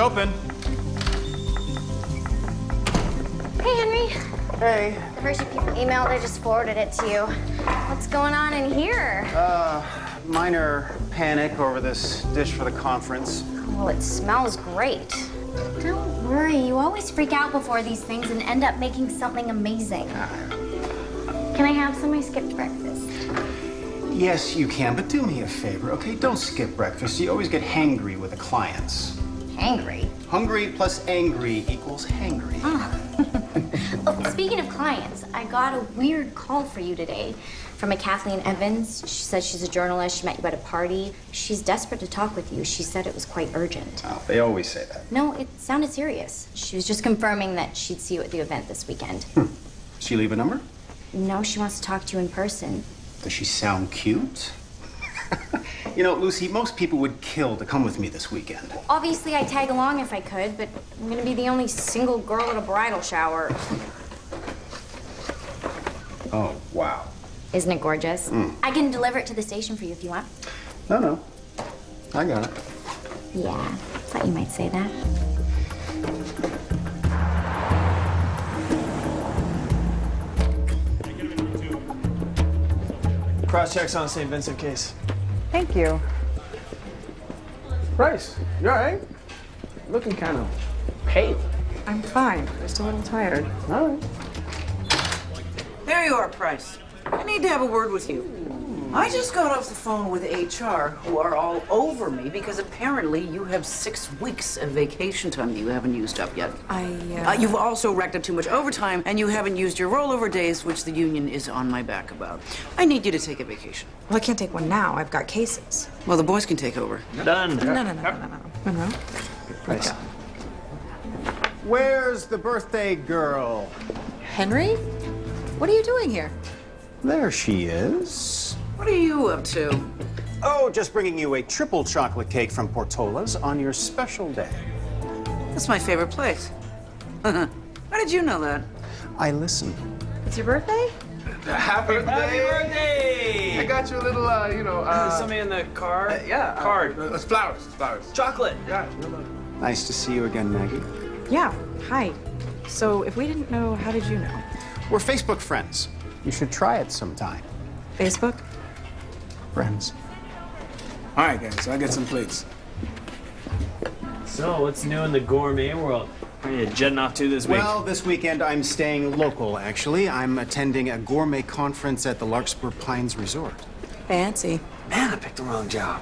open. Hey, Henry. Hey. The version people emailed, I just forwarded it to you. What's going on in here? Minor panic over this dish for the conference. Well, it smells great. Don't worry, you always freak out before these things and end up making something amazing. Can I have some? I skipped breakfast. Yes, you can, but do me a favor, okay? Don't skip breakfast. You always get hangry with the clients. Hangry? Hungry plus angry equals hangry. Oh, speaking of clients, I got a weird call for you today from a Kathleen Evans. She says she's a journalist. She met you at a party. She's desperate to talk with you. She said it was quite urgent. Oh, they always say that. No, it sounded serious. She was just confirming that she'd see you at the event this weekend. She leave a number? No, she wants to talk to you in person. Does she sound cute? You know, Lucy, most people would kill to come with me this weekend. Obviously, I'd tag along if I could, but I'm gonna be the only single girl at a bridal shower. Oh, wow. Isn't it gorgeous? I can deliver it to the station for you if you want. No. I got it. Yeah, thought you might say that. Cross-checks on St. Vincent case. Thank you. Price, you all right? Looking kind of pale. I'm fine. Just a little tired. All right. There you are, Price. I need to have a word with you. I just got off the phone with HR, who are all over me because apparently you have 6 weeks of vacation time that you haven't used up yet. You've also racked up too much overtime, and you haven't used your rollover days, which the union is on my back about. I need you to take a vacation. Well, I can't take one now. I've got cases. Well, the boys can take over. Done. No. Monroe? Price. Where's the birthday girl? Henry? What are you doing here? There she is. What are you up to? Oh, just bringing you a triple chocolate cake from Portola's on your special day. That's my favorite place. How did you know that? I listen. It's your birthday? Happy birthday! I got you a little, Somebody in the car? yeah. Card. It's flowers. Chocolate. Yeah. Nice to see you again, Maggie. Yeah. Hi. So, if we didn't know, how did you know? We're Facebook friends. You should try it sometime. Facebook? Friends. All right, guys. I'll get some plates. So, what's new in the gourmet world? Where are you jetting off to this week? Well, this weekend I'm staying local, actually. I'm attending a gourmet conference at the Larkspur Pines Resort. Fancy. Man, I picked the wrong job.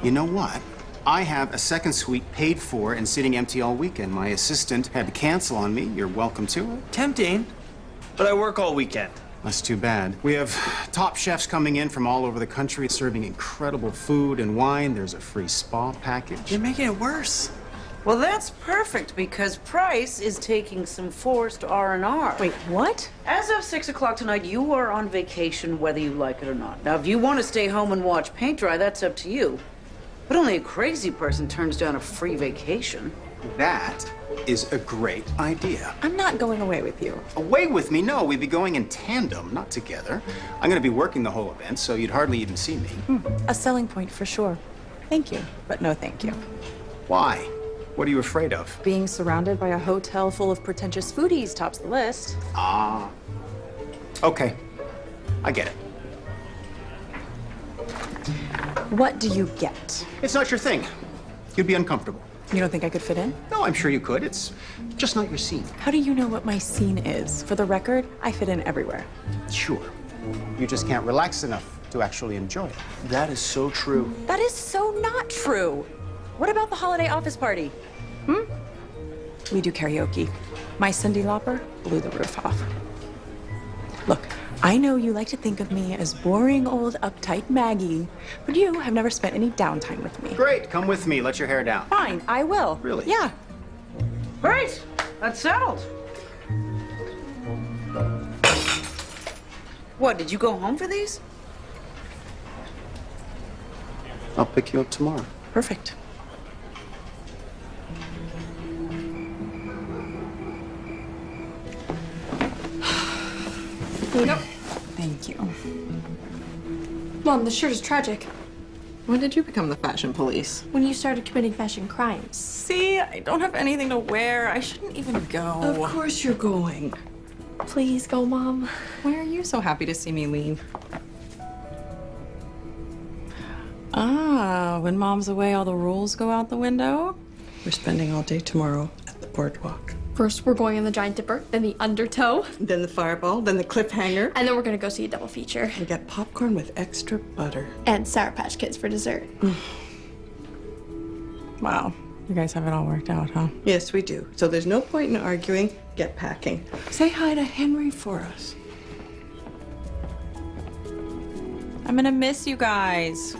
You know what? I have a second suite paid for and sitting empty all weekend. My assistant had to cancel on me. You're welcome to it. Tempting, but I work all weekend. That's too bad. We have top chefs coming in from all over the country serving incredible food and wine. There's a free spa package. You're making it worse. Well, that's perfect because Price is taking some forced R&R. Wait, what? As of 6 o'clock tonight, you are on vacation whether you like it or not. Now, if you want to stay home and watch paint dry, that's up to you. But only a crazy person turns down a free vacation. That is a great idea. I'm not going away with you. Away with me? No, we'd be going in tandem, not together. I'm going to be working the whole event, so you'd hardly even see me. A selling point for sure. Thank you, but no thank you. Why? What are you afraid of? Being surrounded by a hotel full of pretentious foodies tops the list. Ah. Okay. I get it. What do you get? It's not your thing. You'd be uncomfortable. You don't think I could fit in? No, I'm sure you could. It's just not your scene. How do you know what my scene is? For the record, I fit in everywhere. Sure. You just can't relax enough to actually enjoy it. That is so true. That is so not true. What about the holiday office party? We do karaoke. My Cyndi Lauper blew the roof off. Look, I know you like to think of me as boring old uptight Maggie, but you have never spent any downtime with me. Great. Come with me. Let your hair down. Fine, I will. Really? Yeah. Great, that's settled. What, did you go home for these? I'll pick you up tomorrow. Perfect. Here you go. Thank you. Mom, this shirt is tragic. When did you become the fashion police? When you started committing fashion crimes. See, I don't have anything to wear. I shouldn't even go. Of course you're going. Please go, Mom. Why are you so happy to see me leave? Ah, when Mom's away, all the rules go out the window? We're spending all day tomorrow at the boardwalk. First, we're going on the Giant Dipper, then the Undertow, Then the fireball, then the cliffhanger. and then we're gonna go see a double feature. We get popcorn with extra butter. And Sour Patch Kids for dessert. Wow, you guys have it all worked out, huh? Yes, we do. So there's no point in arguing. Get packing. Say hi to Henry for us. I'm gonna miss you guys.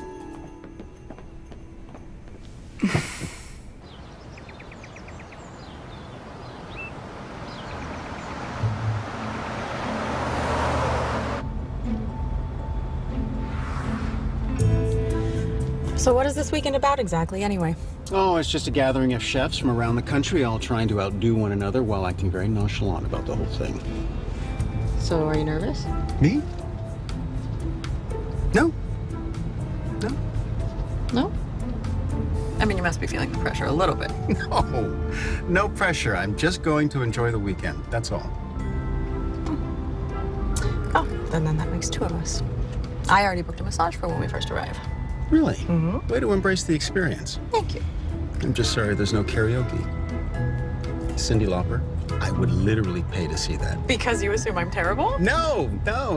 So what is this weekend about exactly, anyway? Oh, it's just a gathering of chefs from around the country, all trying to outdo one another while acting very nonchalant about the whole thing. So are you nervous? Me? No. No. No? I mean, you must be feeling the pressure a little bit. No. No pressure. I'm just going to enjoy the weekend. That's all. Oh, then that makes two of us. I already booked a massage for when we first arrive. Really? Mm-hmm. Way to embrace the experience. Thank you. I'm just sorry there's no karaoke. Cyndi Lauper, I would literally pay to see that. Because you assume I'm terrible? No,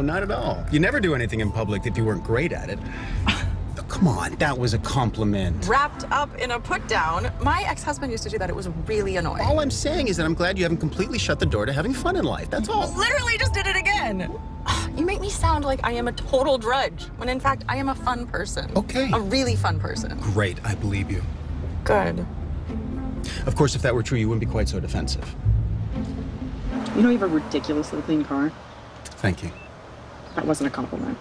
not at all. You never do anything in public if you weren't great at it. Oh, come on, that was a compliment. Wrapped up in a put down. My ex-husband used to do that. It was really annoying. All I'm saying is that I'm glad you haven't completely shut the door to having fun in life. That's all. Literally just did it again. You make me sound like I am a total drudge, when in fact I am a fun person. Okay. A really fun person. Great, I believe you. Good. Of course, if that were true, you wouldn't be quite so defensive. You know you have a ridiculously clean car? Thank you. That wasn't a compliment.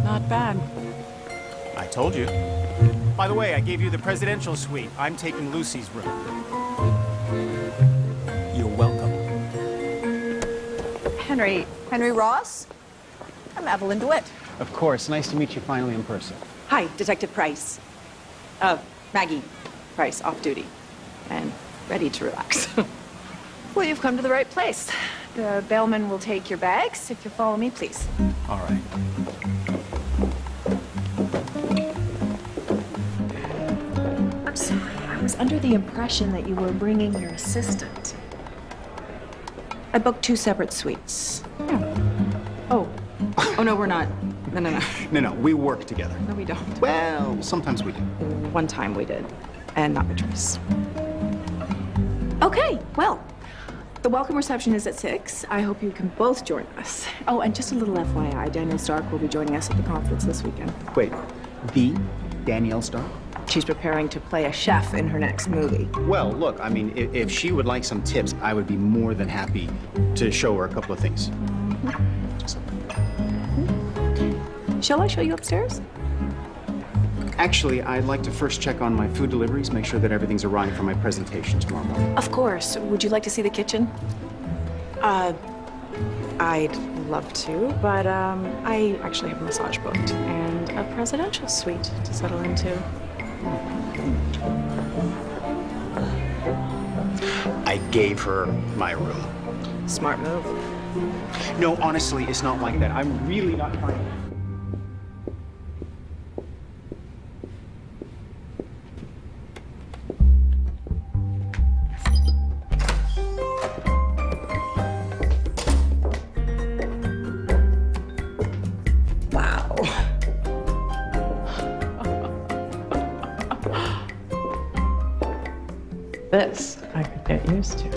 Not bad. I told you. By the way, I gave you the presidential suite. I'm taking Lucy's room. You're welcome. Henry Ross? I'm Evelyn DeWitt. Of course. Nice to meet you finally in person. Hi, Detective Price. Maggie Price, off duty. And ready to relax. Well, you've come to the right place. The bellman will take your bags. If you'll follow me, please. All right. I'm sorry, I was under the impression that you were bringing your assistant. I booked 2 separate suites. Oh. Oh, no, we're not. No. No, we work together. No, we don't. Well, sometimes we do. One time we did, and not by choice. Okay, well, the welcome reception is at 6. I hope you can both join us. Oh, and just a little FYI, Danielle Stark will be joining us at the conference this weekend. Wait, the Danielle Starr? She's preparing to play a chef in her next movie. Well, look, I mean, if she would like some tips, I would be more than happy to show her a couple of things. Shall I show you upstairs? Actually, I'd like to first check on my food deliveries, make sure that everything's arriving for my presentation tomorrow morning. Of course. Would you like to see the kitchen? I'd love to, but I actually have a massage booked and a presidential suite to settle into. I gave her my room. Smart move. No, honestly, it's not like that. I'm really not trying. Wow. This I could get used to.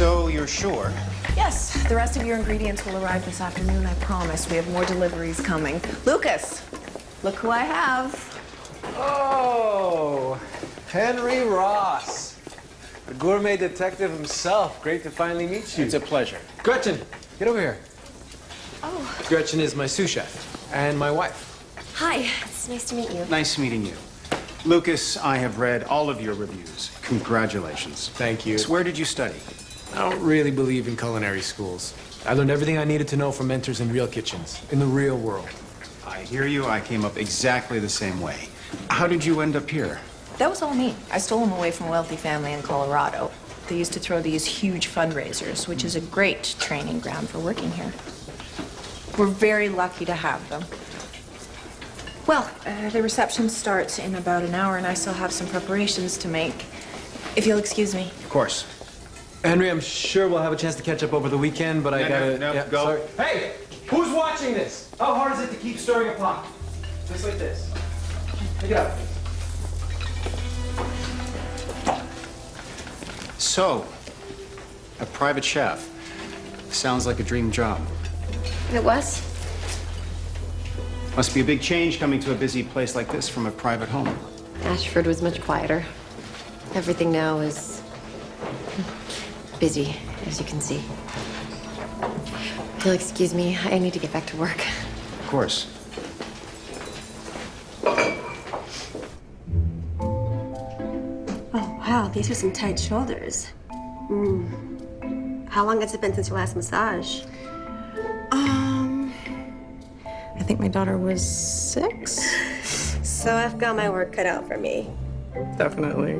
So you're sure? Yes, the rest of your ingredients will arrive this afternoon, I promise. We have more deliveries coming. Lucas, look who I have. Oh, Henry Ross, the gourmet detective himself. Great to finally meet you. It's a pleasure. Gretchen, get over here. Oh. Gretchen is my sous chef and my wife. Hi, it's nice to meet you. Nice meeting you. Lucas, I have read all of your reviews. Congratulations. Thank you. So where did you study? I don't really believe in culinary schools. I learned everything I needed to know from mentors in real kitchens, in the real world. I hear you. I came up exactly the same way. How did you end up here? That was all me. I stole him away from a wealthy family in Colorado. They used to throw these huge fundraisers, which is a great training ground for working here. We're very lucky to have them. Well, the reception starts in about an hour, and I still have some preparations to make. If you'll excuse me. Of course. Henry, I'm sure we'll have a chance to catch up over the weekend, but I gotta... No, go. Sorry. Hey, who's watching this? How hard is it to keep stirring a pot? Just like this. Pick it up. So, a private chef. Sounds like a dream job. It was? Must be a big change coming to a busy place like this from a private home. Ashford was much quieter. Everything now is busy, as you can see. If you'll excuse me, I need to get back to work. Of course. Oh, wow, these are some tight shoulders. How long has it been since your last massage? I think my daughter was 6. So I've got my work cut out for me. Definitely.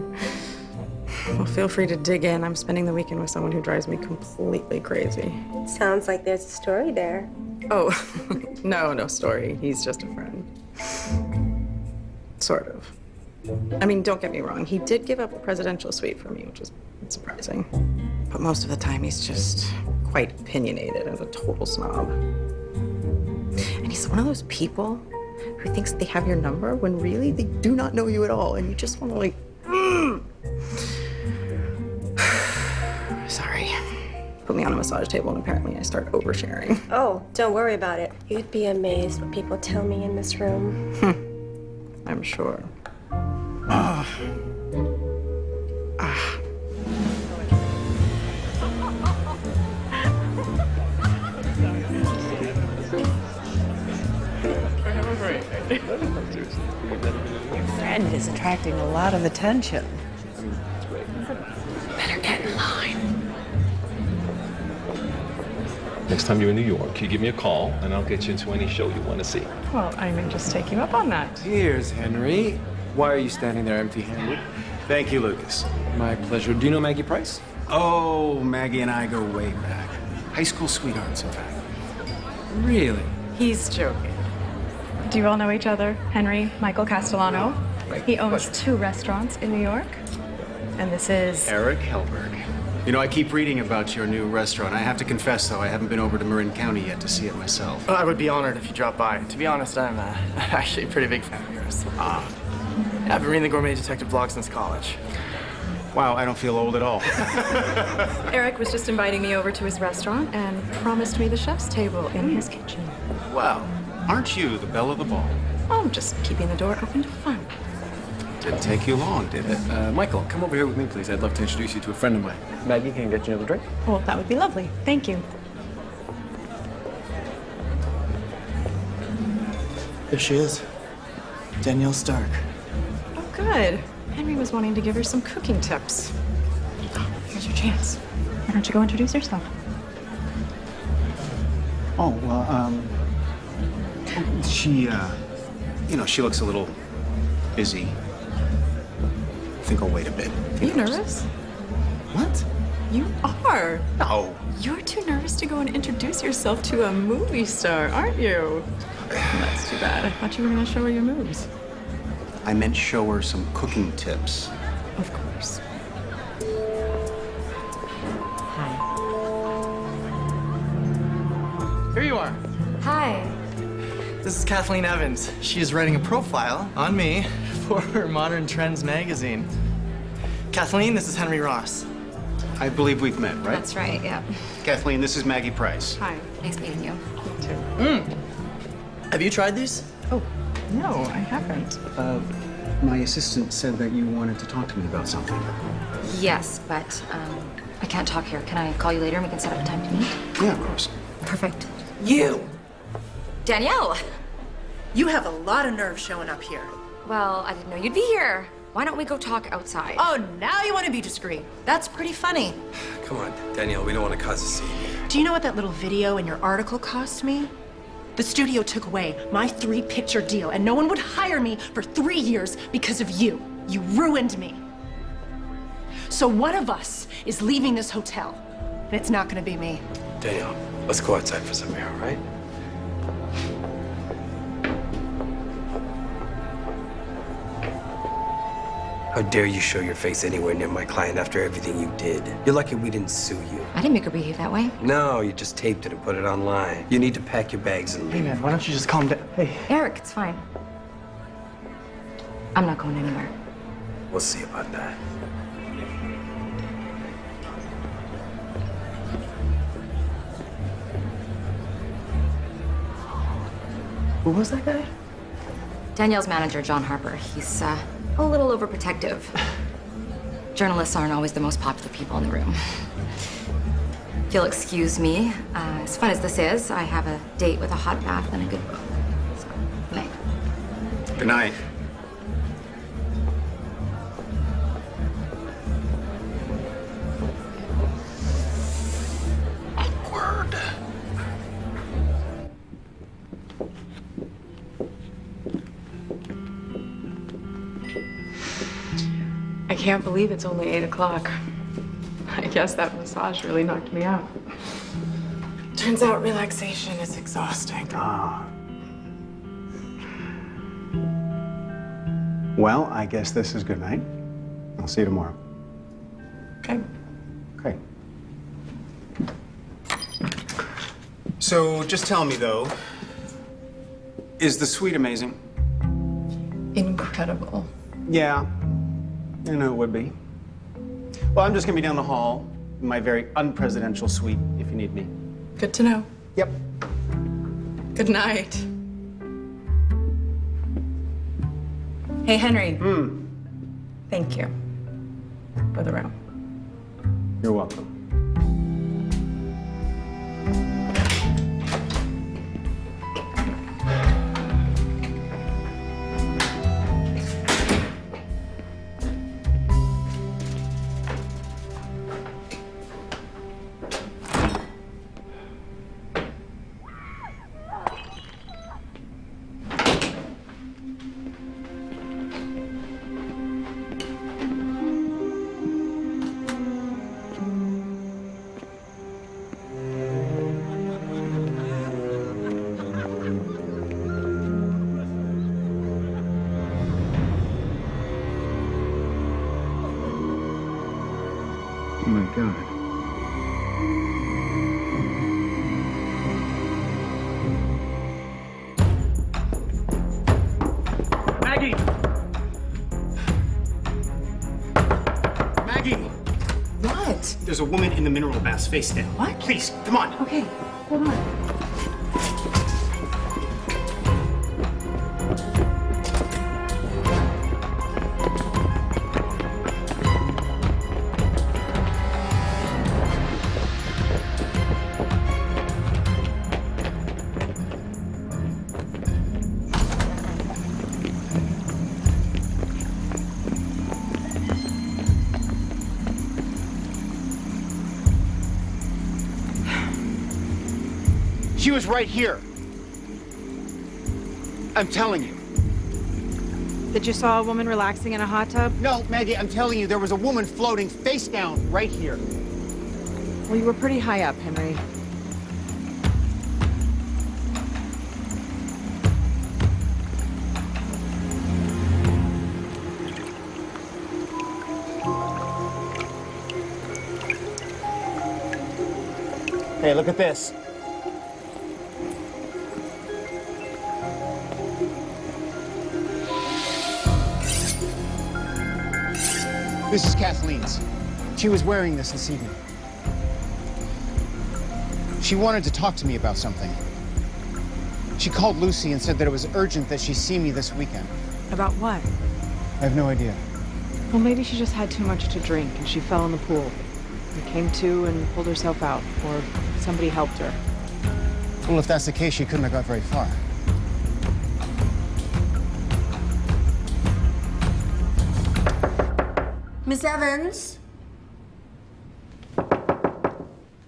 Well, feel free to dig in. I'm spending the weekend with someone who drives me completely crazy. Sounds like there's a story there. Oh, no story. He's just a friend. Sort of. I mean, don't get me wrong. He did give up a presidential suite for me, which is surprising. But most of the time, he's just quite opinionated and a total snob. And he's one of those people who thinks they have your number when really they do not know you at all, and you just want to like, Sorry. Put me on a massage table, and apparently I start oversharing. Oh, don't worry about it. You'd be amazed what people tell me in this room. I'm sure. Your friend is attracting a lot of attention. Better get in line. Next time you're in New York, you give me a call, and I'll get you into any show you want to see. Well, I may just take you up on that. Here's Henry. Why are you standing there empty-handed? Thank you, Lucas. My pleasure. Do you know Maggie Price? Oh, Maggie and I go way back. High school sweethearts, in fact. Really? He's joking. Do you all know each other? Henry Michael Castellano. He owns 2 restaurants in New York. And this is... Eric Hellberg. You know, I keep reading about your new restaurant. I have to confess, though, I haven't been over to Marin County yet to see it myself. I would be honored if you dropped by. To be honest, I'm actually a pretty big fan of yours. I've been reading the Gourmet Detective blog since college. Wow, I don't feel old at all. Eric was just inviting me over to his restaurant and promised me the chef's table in his kitchen. Well, aren't you the belle of the ball? Oh, I'm just keeping the door open to fun. Didn't take you long, did it? Michael, come over here with me, please. I'd love to introduce you to a friend of mine. Maggie, can I get you another drink? Well, that would be lovely. Thank you. There she is. Danielle Stark. Oh, good. Henry was wanting to give her some cooking tips. Here's your chance. Why don't you go introduce yourself? Oh, well, she looks a little busy. I think I'll wait a bit. Are you nervous? What? You are. No. You're too nervous to go and introduce yourself to a movie star, aren't you? That's too bad. I thought you were going to show her your moves. I meant show her some cooking tips. Of course. Hi. Here you are. Hi. This is Kathleen Evans. She is writing a profile on me for Modern Trends magazine. Kathleen, this is Henry Ross. I believe we've met, right? That's right, yeah. Kathleen, this is Maggie Price. Hi. Nice meeting you. Have you tried these? Oh, no, I haven't. My assistant said that you wanted to talk to me about something. Yes, but I can't talk here. Can I call you later and we can set up a time to meet? Yeah, of course. Perfect. You! Danielle! You have a lot of nerve showing up here. Well, I didn't know you'd be here. Why don't we go talk outside? Oh, now you want to be discreet. That's pretty funny. Come on, Danielle, we don't want to cause a scene here. Do you know what that little video in your article cost me? The studio took away my 3-picture deal, and no one would hire me for 3 years because of you. You ruined me. So one of us is leaving this hotel, and it's not gonna be me. Danielle, let's go outside for some air, all right? How dare you show your face anywhere near my client after everything you did? You're lucky we didn't sue you. I didn't make her behave that way. No, you just taped it and put it online. You need to pack your bags and Hey, leave. man, why don't you just calm down? Hey. Eric, it's fine. I'm not going anywhere. We'll see about that. Who was that guy? Danielle's manager, John Harper. He's a little overprotective. Journalists aren't always the most popular people in the room. If you'll excuse me, as fun as this is, I have a date with a hot bath and a good book. So, good night. Good night. Awkward. I can't believe it's only 8 o'clock. I guess that massage really knocked me out. Turns out relaxation is exhausting. Well, I guess this is good night. I'll see you tomorrow. Okay. Okay. So just tell me, though, is the suite amazing? Incredible. Yeah, I know it would be. Well, I'm just gonna be down the hall in my very unpresidential suite if you need me. Good to know. Yep. Good night. Hey, Henry. Thank you for the room. You're welcome. Oh my God. Maggie! Maggie! What? There's a woman in the mineral baths face down. What? Please, come on. Okay, hold on. She was right here. I'm telling you. Did you saw a woman relaxing in a hot tub? No, Maggie, I'm telling you, there was a woman floating face down right here. Well, you were pretty high up, Henry. Hey, look at this. This is Kathleen's. She was wearing this evening. She wanted to talk to me about something. She called Lucy and said that it was urgent that she see me this weekend. About what? I have no idea. Well, maybe she just had too much to drink and she fell in the pool. And came to and pulled herself out, or somebody helped her. Well, if that's the case, she couldn't have got very far. Miss Evans?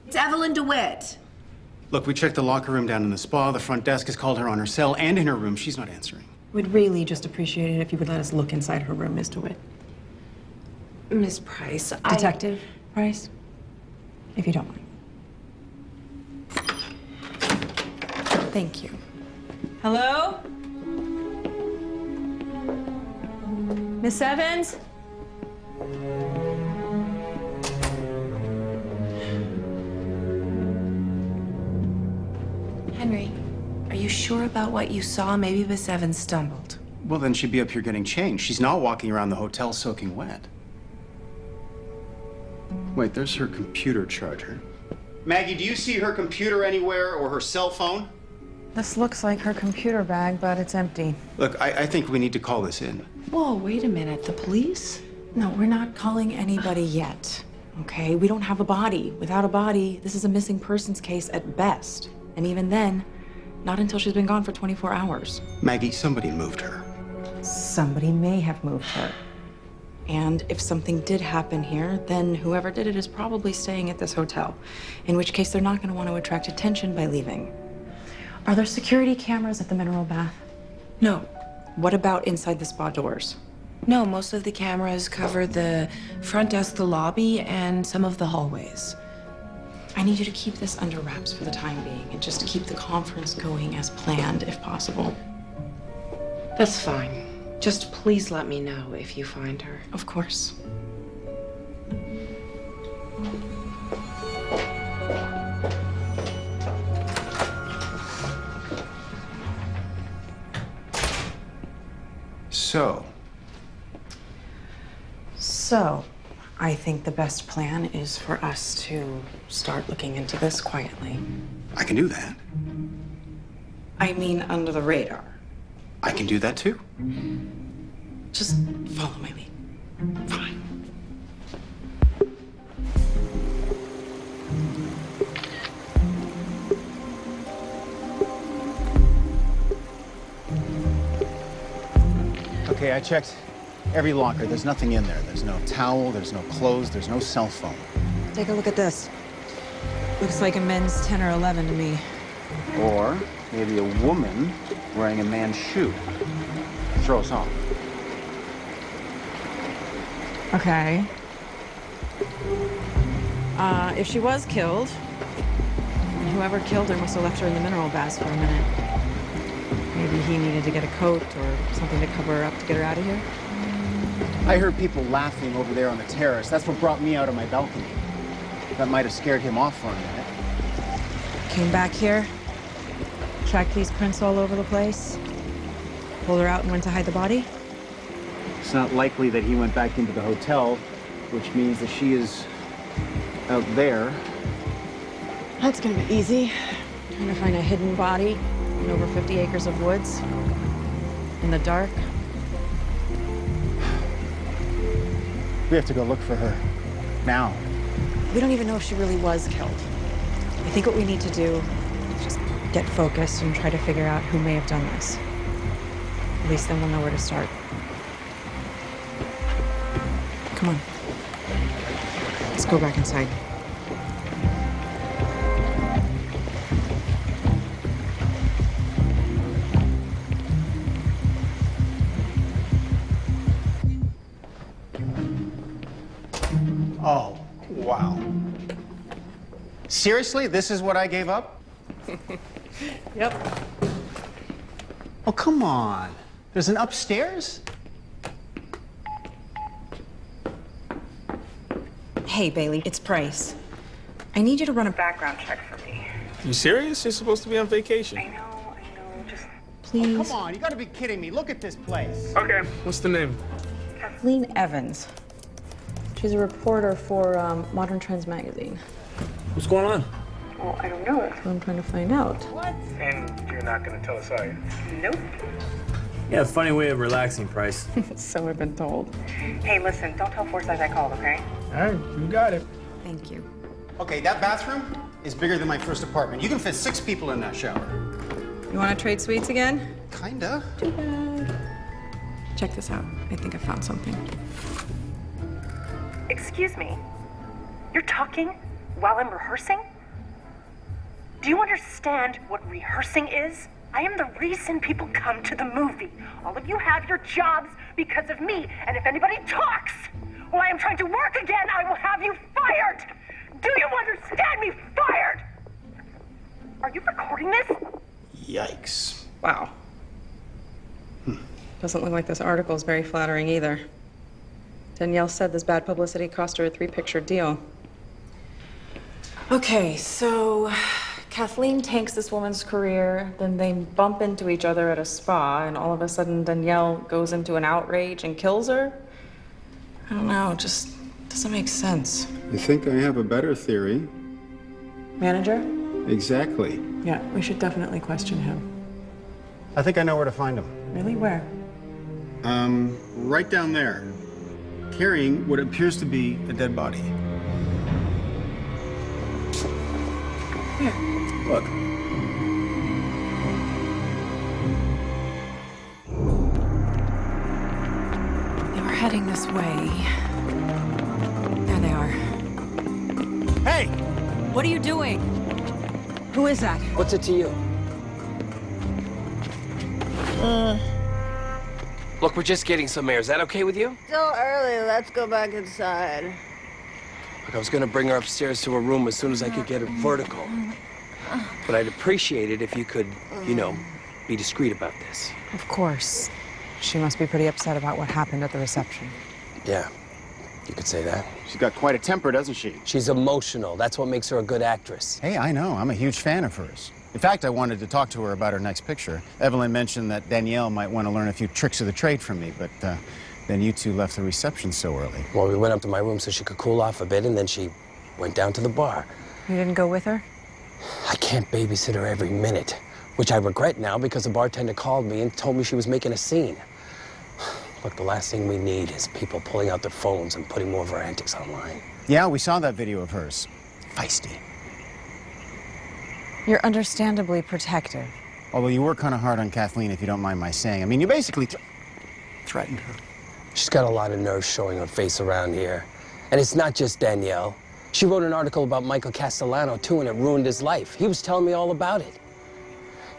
It's Evelyn DeWitt. Look, we checked the locker room down in the spa. The front desk has called her on her cell and in her room. She's not answering. We'd really just appreciate it if you would let us look inside her room, Miss DeWitt. Miss Price, Detective Price, if you don't mind. Thank you. Hello? Miss Evans? Henry, are you sure about what you saw? Maybe Miss Evans stumbled. Well, then she'd be up here getting changed. She's not walking around the hotel soaking wet. Wait, there's her computer charger. Maggie, do you see her computer anywhere or her cell phone? This looks like her computer bag, but it's empty. Look, I think we need to call this in. Whoa, wait a minute. The police? No, we're not calling anybody yet, okay? We don't have a body. Without a body, this is a missing persons case at best. And even then, not until she's been gone for 24 hours. Maggie, somebody moved her. Somebody may have moved her. And if something did happen here, then whoever did it is probably staying at this hotel, in which case they're not going to want to attract attention by leaving. Are there security cameras at the mineral bath? No. What about inside the spa doors? No, most of the cameras cover the front desk, the lobby, and some of the hallways. I need you to keep this under wraps for the time being and just keep the conference going as planned, if possible. That's fine. Just please let me know if you find her. Of course. So, I think the best plan is for us to start looking into this quietly. I can do that. I mean, under the radar. I can do that too. Just follow my lead. Fine. Okay, I checked every locker. There's nothing in there. There's no towel, there's no clothes, there's no cell phone. Take a look at this. Looks like a men's 10 or 11 to me. Or maybe a woman wearing a man's shoe. Throw us off. Okay. If she was killed, then whoever killed her must have left her in the mineral bath for a minute. Maybe he needed to get a coat or something to cover her up to get her out of here. I heard people laughing over there on the terrace. That's what brought me out of my balcony. That might have scared him off for a minute. Came back here, tracked these prints all over the place, pulled her out and went to hide the body. It's not likely that he went back into the hotel, which means that she is out there. That's gonna be easy. Trying to find a hidden body in over 50 acres of woods. In the dark. We have to go look for her. Now. We don't even know if she really was killed. I think what we need to do is just get focused and try to figure out who may have done this. At least then we'll know where to start. Come on. Let's go back inside. Oh, wow. Seriously? This is what I gave up? Yep. Oh, come on. There's an upstairs? Hey, Bailey, it's Price. I need you to run a background check for me. You serious? You're supposed to be on vacation. I know, just... Please. Oh, come on, you gotta be kidding me. Look at this place. Okay. What's the name? Kathleen Evans. She's a reporter for Modern Trends magazine. What's going on? Well, I don't know. That's what I'm trying to find out. What? And you're not gonna tell us, are you? Nope. Yeah, funny way of relaxing, Price. So I've been told. Hey, listen, don't tell Forsyth I called, okay? All right, you got it. Thank you. Okay, that bathroom is bigger than my first apartment. You can fit 6 people in that shower. You want to trade suites again? Kinda. Too bad. Check this out. I think I found something. Excuse me. You're talking while I'm rehearsing? Do you understand what rehearsing is? I am the reason people come to the movie. All of you have your jobs because of me. And if anybody talks while I am trying to work again, I will have you fired. Do you understand me? Fired! Are you recording this? Yikes. Wow. Doesn't look like this article is very flattering either. Danielle said this bad publicity cost her a 3-picture deal. Okay, so Kathleen tanks this woman's career, then they bump into each other at a spa, and all of a sudden Danielle goes into an outrage and kills her? I don't know, it just doesn't make sense. I think I have a better theory. Manager? Exactly. Yeah, we should definitely question him. I think I know where to find him. Really? Where? Right down there, carrying what appears to be a dead body. Here. Look. They were heading this way. There they are. Hey! What are you doing? Who is that? What's it to you? Look, we're just getting some air. Is that okay with you? Still early. Let's go back inside. Look, I was gonna bring her upstairs to her room as soon as I could get her vertical. But I'd appreciate it if you could, you know, be discreet about this. Of course. She must be pretty upset about what happened at the reception. Yeah, you could say that. She's got quite a temper, doesn't she? She's emotional. That's what makes her a good actress. Hey, I know. I'm a huge fan of hers. In fact, I wanted to talk to her about her next picture. Evelyn mentioned that Danielle might want to learn a few tricks of the trade from me, but then you two left the reception so early. Well, we went up to my room so she could cool off a bit, and then she went down to the bar. You didn't go with her? I can't babysit her every minute, which I regret now because the bartender called me and told me she was making a scene. Look, the last thing we need is people pulling out their phones and putting more of our antics online. Yeah, we saw that video of hers. Feisty. You're understandably protective. Although you were kind of hard on Kathleen, if you don't mind my saying. I mean, you basically threatened her. She's got a lot of nerve showing her face around here. And it's not just Danielle. She wrote an article about Michael Castellano, too, and it ruined his life. He was telling me all about it.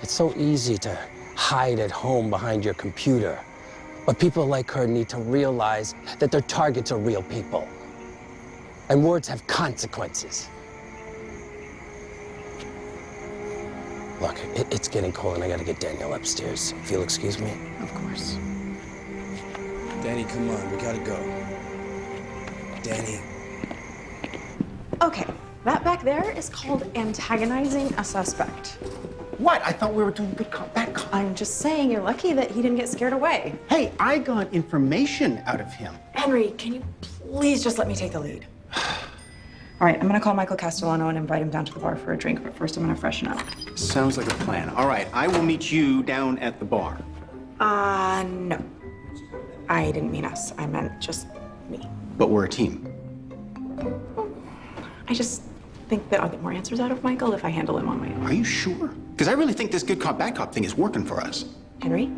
It's so easy to hide at home behind your computer. But people like her need to realize that their targets are real people. And words have consequences. Look, it's getting cold and I gotta get Danielle upstairs. If you'll excuse me. Of course. Danny, come on, we gotta go. Danny. Okay, that back there is called antagonizing a suspect. What? I thought we were doing good cop, bad cop. I'm just saying you're lucky that he didn't get scared away. Hey, I got information out of him. Henry, can you please just let me take the lead? All right, I'm gonna call Michael Castellano and invite him down to the bar for a drink, but first I'm gonna freshen up. Sounds like a plan. All right, I will meet you down at the bar. No. I didn't mean us. I meant just me. But we're a team. I just think that I'll get more answers out of Michael if I handle him on my own. Are you sure? Because I really think this good cop, bad cop thing is working for us. Henry,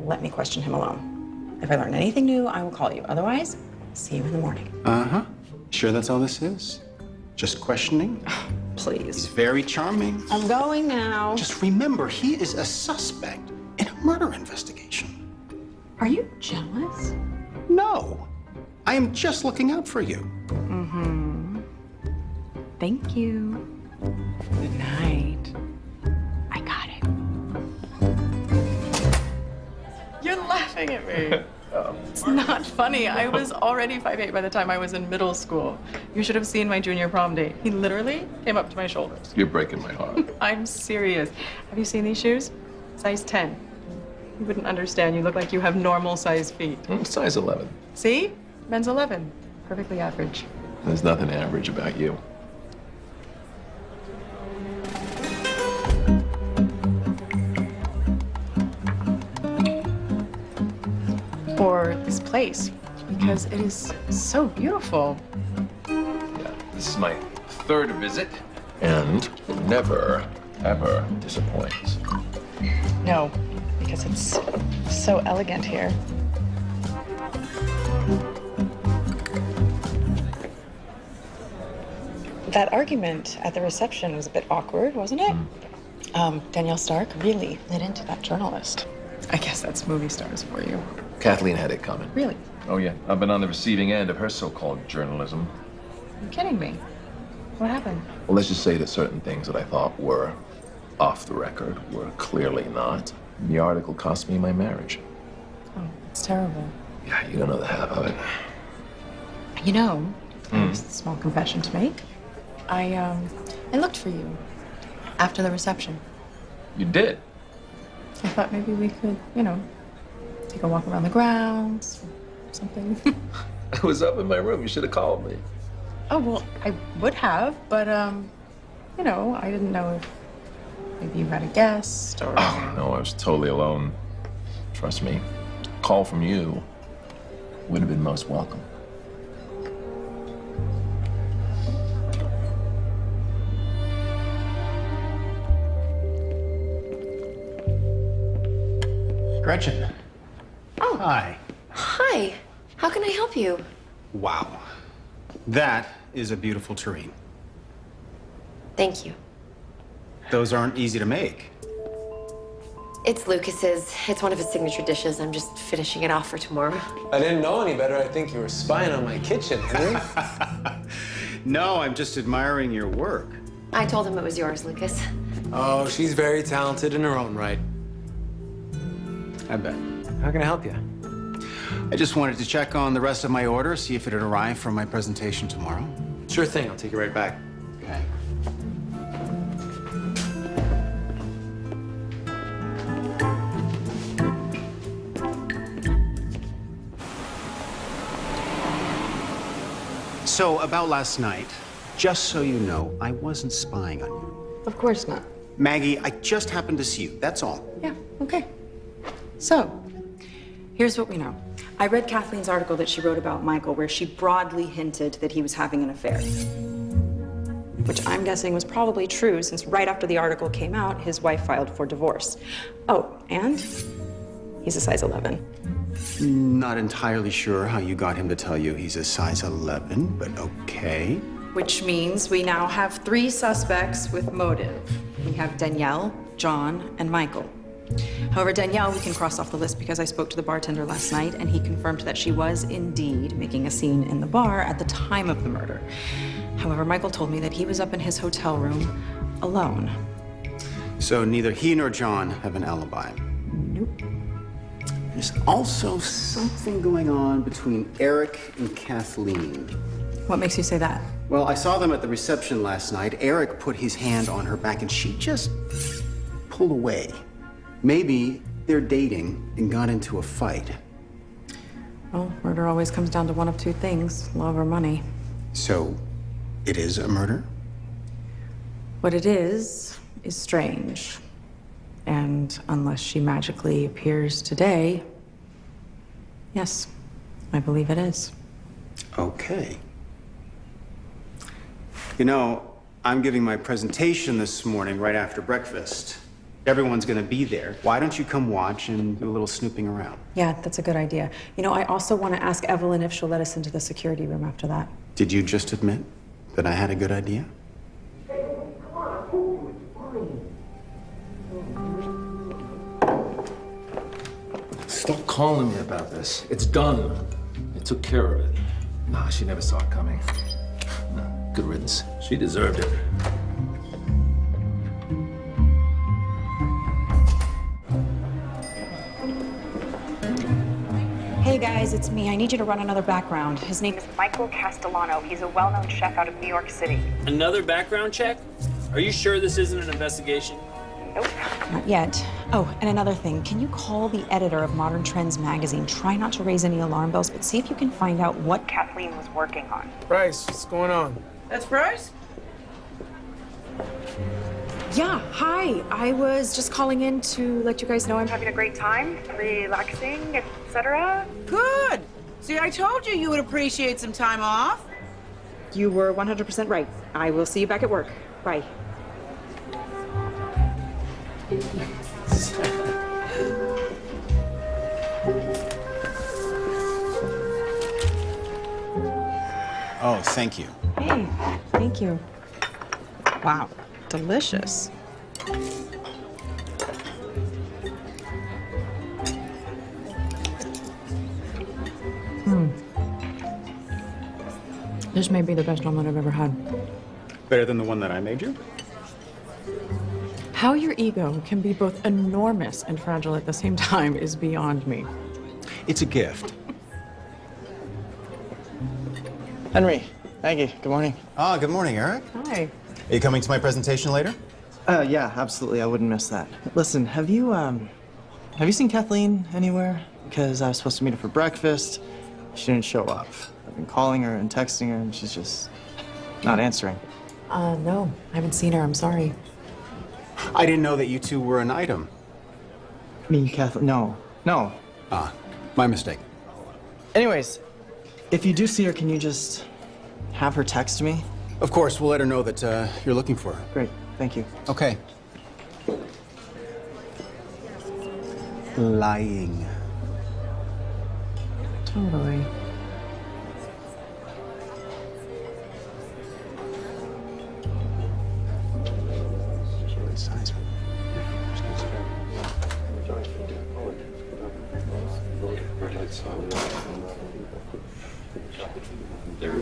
let me question him alone. If I learn anything new, I will call you. Otherwise, see you in the morning. Uh-huh. Sure that's all this is? Just questioning? Please. He's very charming. I'm going now. Just remember, he is a suspect in a murder investigation. Are you jealous? No. I am just looking out for you. Mm-hmm. Thank you. Good night. I got it. You're laughing at me. It's not funny. I was already 5'8" by the time I was in middle school. You should have seen my junior prom date. He literally came up to my shoulders. You're breaking my heart. I'm serious. Have you seen these shoes? Size 10. You wouldn't understand. You look like you have normal size feet. Size 11. See? Men's 11. perfectly average. There's nothing average about you. For this place, because it is so beautiful. Yeah, this is my third visit, and it never, ever disappoints. No, because it's so elegant here. That argument at the reception was a bit awkward, wasn't it? Danielle Stark really lit into that journalist. I guess that's movie stars for you. Kathleen had it coming. Really? Oh, yeah. I've been on the receiving end of her so-called journalism. You're kidding me. What happened? Well, let's just say that certain things that I thought were off the record were clearly not. The article cost me my marriage. Oh, it's terrible. Yeah, you don't know the half of it. You know, I have a small confession to make. I looked for you after the reception. You did? I thought maybe we could, you know, take a walk around the grounds or something. I was up in my room. You should have called me. Oh, well, I would have, but, you know, I didn't know if maybe you had a guest or... Oh, no, I was totally alone. Trust me, a call from you would have been most welcome. Gretchen. Oh. Hi. Hi. How can I help you? Wow. That is a beautiful terrine. Thank you. Those aren't easy to make. It's Lucas's. It's one of his signature dishes. I'm just finishing it off for tomorrow. I didn't know any better. I think you were spying on my kitchen, Henry. No, I'm just admiring your work. I told him it was yours, Lucas. Oh, she's very talented in her own right. I bet. How can I help you? I just wanted to check on the rest of my order, see if it had arrived for my presentation tomorrow. Sure thing. I'll take it right back. Okay. So, about last night, just so you know, I wasn't spying on you. Of course not. Maggie, I just happened to see you, that's all. Yeah, okay. So, here's what we know. I read Kathleen's article that she wrote about Michael, where she broadly hinted that he was having an affair. Which I'm guessing was probably true, since right after the article came out, his wife filed for divorce. Oh, and he's a size 11. Not entirely sure how you got him to tell you he's a size 11, but okay. Which means we now have 3 suspects with motive. We have Danielle, John, and Michael. However, Danielle, we can cross off the list because I spoke to the bartender last night and he confirmed that she was indeed making a scene in the bar at the time of the murder. However, Michael told me that he was up in his hotel room alone. So neither he nor John have an alibi? Nope. There's also something going on between Eric and Kathleen. What makes you say that? Well, I saw them at the reception last night. Eric put his hand on her back and she just pulled away. Maybe they're dating and got into a fight. Well, murder always comes down to one of 2 things, love or money. So, it is a murder? What it is strange. And unless she magically appears today, yes, I believe it is. Okay. You know, I'm giving my presentation this morning right after breakfast. Everyone's gonna be there. Why don't you come watch and do a little snooping around? Yeah, that's a good idea. You know, I also want to ask Evelyn if she'll let us into the security room after that. Did you just admit that I had a good idea? Stop calling me about this. It's done. I took care of it. Nah, she never saw it coming. No, good riddance. She deserved it. Hey guys, it's me. I need you to run another background. His name is Michael Castellano. He's a well-known chef out of New York City. Another background check? Are you sure this isn't an investigation? Not yet. Oh, and another thing. Can you call the editor of Modern Trends magazine? Try not to raise any alarm bells, but see if you can find out what Kathleen was working on. Price, what's going on? That's Price? Yeah, hi. I was just calling in to let you guys know I'm Having a great time, relaxing, etc. Good. See, I told you you would appreciate some time off. You were 100% right. I will see you back at work. Bye. Oh, thank you. Hey, thank you. Wow, delicious. This may be the best omelet I've ever had. Better than the one that I made you? How your ego can be both enormous and fragile at the same time is beyond me. It's a gift. Henry, Maggie, good morning. Ah, good morning, Eric. Hi. Are you coming to my presentation later? Yeah, absolutely. I wouldn't miss that. Listen, have you seen Kathleen anywhere? Because I was supposed to meet her for breakfast. She didn't show up. I've been calling her and texting her, and she's just not answering. No, I haven't seen her. I'm sorry. I didn't know that you two were an item. Me, Kathleen? No. Ah, my mistake. Anyways, if you do see her, can you just have her text me? Of course, we'll let her know that you're looking for her. Great, thank you. Okay. Lying. Totally.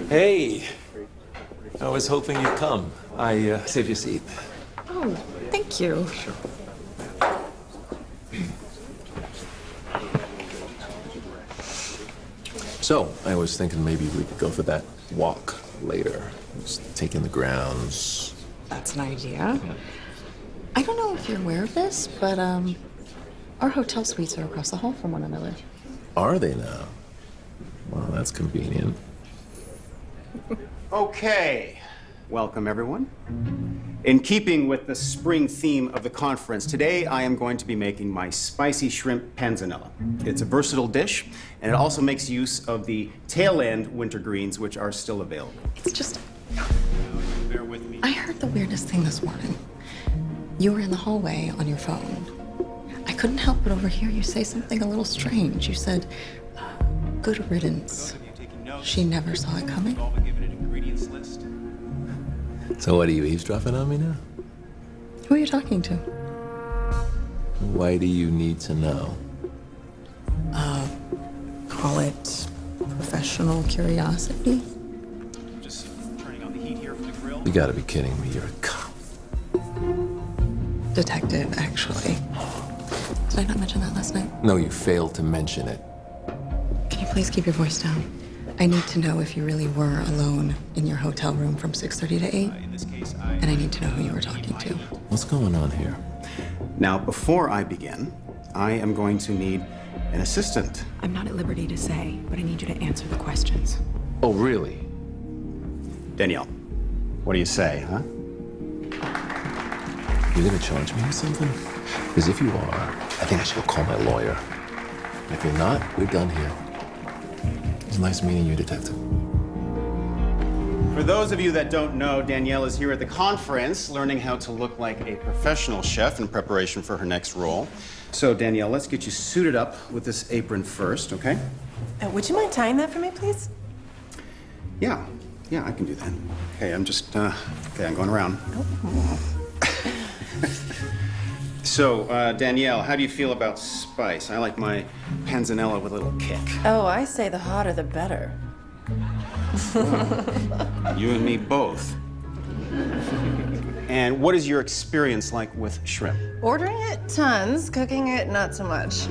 Hey, I was hoping you'd come. I saved you a seat. Oh, thank you. So, I was thinking maybe we could go for that walk later. Just take in the grounds. That's an idea. I don't know if you're aware of this, but our hotel suites are across the hall from one another. Are they now? Well, that's convenient. Okay. Welcome, everyone. In keeping with the spring theme of the conference, today I am going to be making my spicy shrimp panzanella. It's a versatile dish, and it also makes use of the tail-end winter greens, which are still available. It's just... Bear with me. I heard the weirdest thing this morning. You were in the hallway on your phone. I couldn't help but overhear you say something a little strange. You said, good riddance. She never saw it coming. So what, are you eavesdropping on me now? Who are you talking to? Why do you need to know? Call it professional curiosity. Just turning on the heat here from the grill. You gotta be kidding me, you're a cop. Detective, actually. Did I not mention that last night? No, you failed to mention it. Can you please keep your voice down? I need to know if you really were alone in your hotel room from 6:30 to 8. In this case, And I need to know who you were talking to. What's going on here? Now, before I begin, I am going to need an assistant. I'm not at liberty to say, but I need you to answer the questions. Oh, really? Danielle, what do you say, huh? You're gonna charge me with something? Because if you are, I think I should go call my lawyer. And if you're not, we're done here. It was nice meeting you, Detective. For those of you that don't know, Danielle is here at the conference learning how to look like a professional chef in preparation for her next role. So, Danielle, let's get you suited up with this apron first, okay? Would you mind tying that for me, please? Yeah, I can do that. Okay, I'm just, okay, I'm going around. So, Danielle, how do you feel about spice? I like my panzanella with a little kick. Oh, I say the hotter the better. You and me both. And what is your experience like with shrimp? Ordering it, tons. Cooking it, not so much.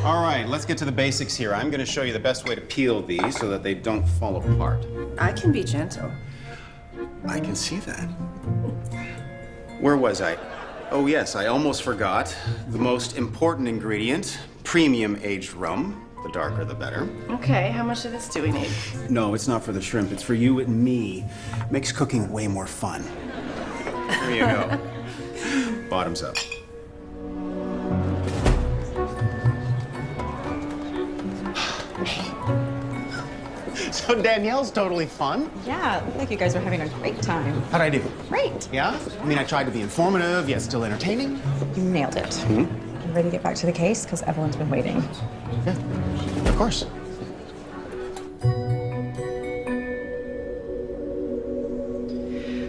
All right, let's get to the basics here. I'm going to show you the best way to peel these so that they don't fall apart. I can be gentle. I can see that. Where was I? Oh, yes, I almost forgot. The most important ingredient, premium aged rum. The darker, the better. Okay, how much of this do we need? No, it's not for the shrimp. It's for you and me. Makes cooking way more fun. Here you go. Bottoms up. So Danielle's totally fun. Yeah, it looked like you guys were having a great time. How'd I do? Great. Yeah? I mean, I tried to be informative, yet still entertaining. You nailed it. You ready to get back to the case? Because Evelyn's been waiting. Yeah, of course.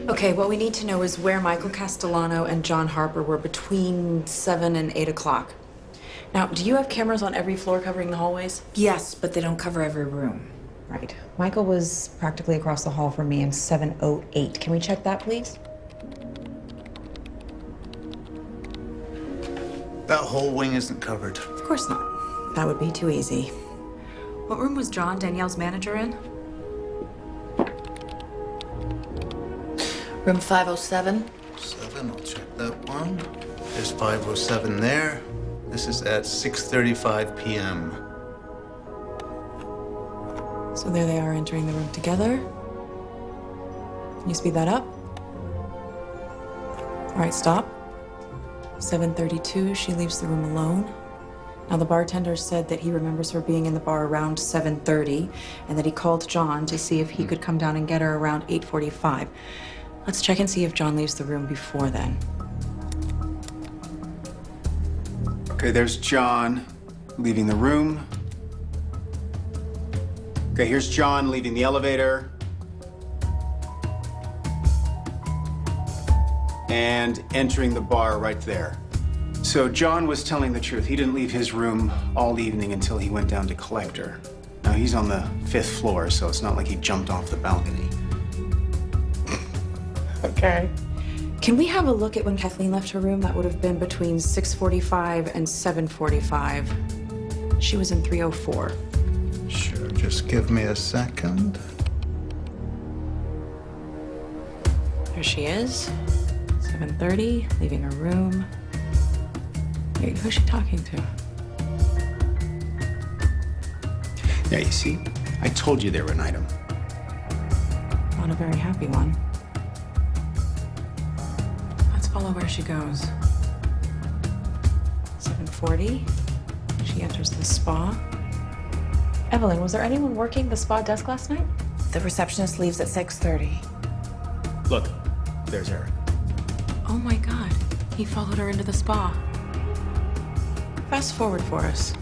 Okay, what we need to know is where Michael Castellano and John Harper were between 7 and 8 o'clock. Now, do you have cameras on every floor covering the hallways? Yes, but they don't cover every room. Right. Michael was practically across the hall from me in 7:08. Can we check that, please? That whole wing isn't covered. Of course not. That would be too easy. What room was John, Danielle's manager, in? Room 507? 7, I'll check that one. There's 507 there. This is at 6:35 p.m. So there they are entering the room together. Can you speed that up? All right, stop. 7:32, she leaves the room alone. Now, the bartender said that he remembers her being in the bar around 7:30 and that he called John to see if he could come down and get her around 8:45. Let's check and see if John leaves the room before then. Okay, there's John leaving the room. Okay, here's John leaving the elevator. And entering the bar right there. So John was telling the truth. He didn't leave his room all evening until he went down to collect her. Now, he's on the 5th floor, so it's not like he jumped off the balcony. Okay. Can we have a look at when Kathleen left her room? That would have been between 6:45 and 7:45. She was in 304. Sure, just give me a second. There she is. 7:30, leaving her room. Wait, who's she talking to? Yeah, you see? I told you they were an item. Not a very happy one. Let's follow where she goes. 7:40, she enters the spa. Evelyn, was there anyone working the spa desk last night? The receptionist leaves at 6:30. Look, there's Eric. Oh my God, he followed her into the spa. Fast forward for us.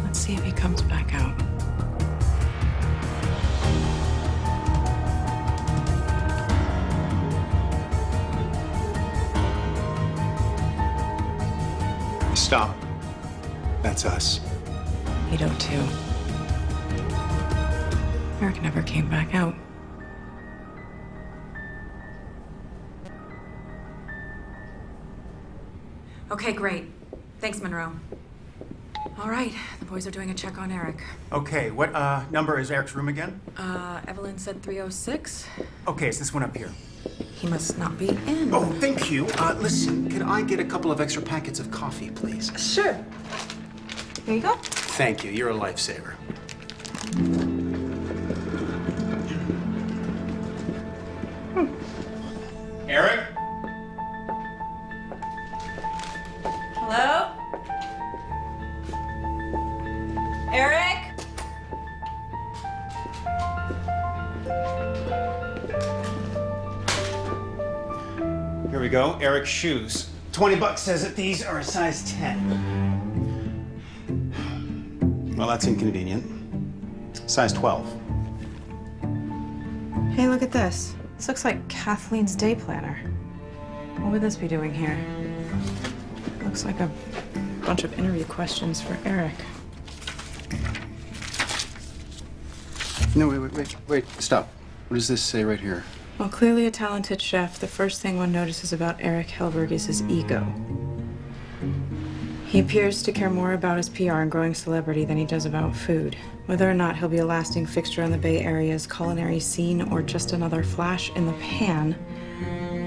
Let's see if he comes back out. Stop. That's us. You don't too. Eric never came back out. Okay, great. Thanks, Monroe. All right, the boys are doing a check on Eric. Okay, what number is Eric's room again? Evelyn said 306. Okay, it's this one up here. He must not be in. Oh, thank you. Listen, could I get a couple of extra packets of coffee, please? Sure. Here you go. Thank you. You're a lifesaver. Eric? Hello? Eric? Here we go. Eric's shoes. $20 says that these are a size 10. Well, that's inconvenient. Size 12. Hey, look at this. This looks like Kathleen's day planner. What would this be doing here? Looks like a bunch of interview questions for Eric. No, wait. Stop. What does this say right here? Well, clearly a talented chef, the first thing one notices about Eric Hellberg is his ego. He appears to care more about his PR and growing celebrity than he does about food. Whether or not he'll be a lasting fixture in the Bay Area's culinary scene or just another flash in the pan,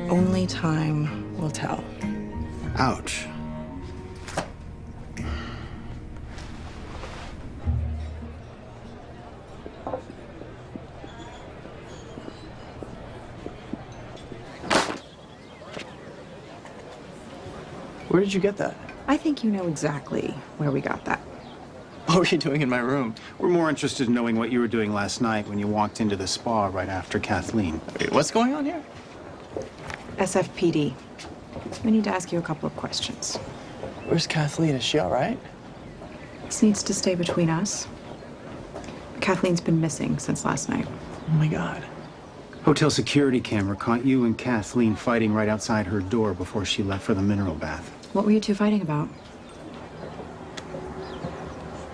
only time will tell. Ouch. Where did you get that? I think you know exactly where we got that. What were you doing in my room? We're more interested in knowing what you were doing last night when you walked into the spa right after Kathleen. Wait, what's going on here? SFPD. We need to ask you a couple of questions. Where's Kathleen? Is she all right? This needs to stay between us. Kathleen's been missing since last night. Oh my God. Hotel security camera caught you and Kathleen fighting right outside her door before she left for the mineral bath. What were you two fighting about?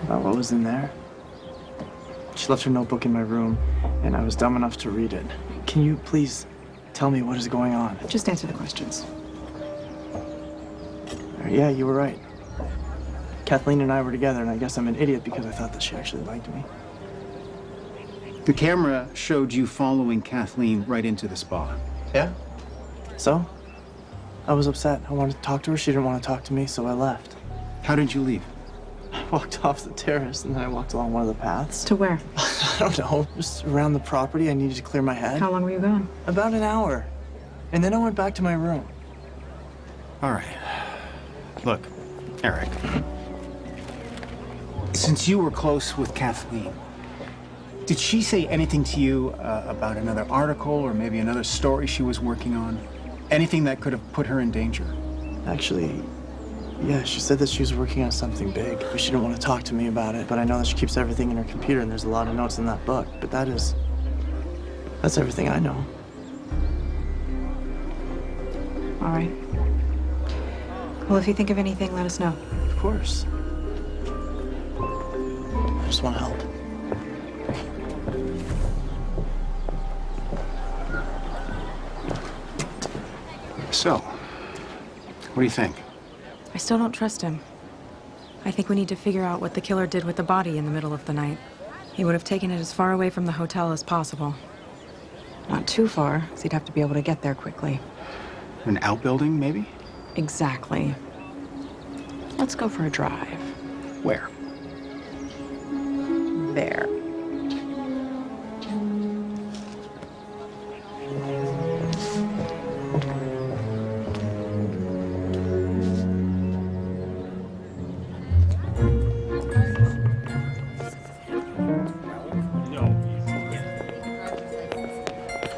About what was in there? She left her notebook in my room, and I was dumb enough to read it. Can you please tell me what is going on? Just answer the questions. Yeah, you were right. Kathleen and I were together, and I guess I'm an idiot because I thought that she actually liked me. The camera showed you following Kathleen right into the spa. Yeah? So? I was upset. I wanted to talk to her. She didn't want to talk to me, so I left. How did you leave? I walked off the terrace, and then I walked along one of the paths. To where? I don't know. Just around the property. I needed to clear my head. How long were you gone? About an hour. And then I went back to my room. All right. Look, Eric. Since you were close with Kathleen, did she say anything to you about another article or maybe another story she was working on? Anything that could have put her in danger? Actually, yeah, she said that she was working on something big, but she didn't want to talk to me about it. But I know that she keeps everything in her computer, and there's a lot of notes in that book. But that's everything I know. All right. Well, if you think of anything, let us know. Of course. I just want to help. So, what do you think? I still don't trust him. I think we need to figure out what the killer did with the body in the middle of the night. He would have taken it as far away from the hotel as possible. Not too far, so he'd have to be able to get there quickly. An outbuilding, maybe? Exactly. Let's go for a drive. Where? There.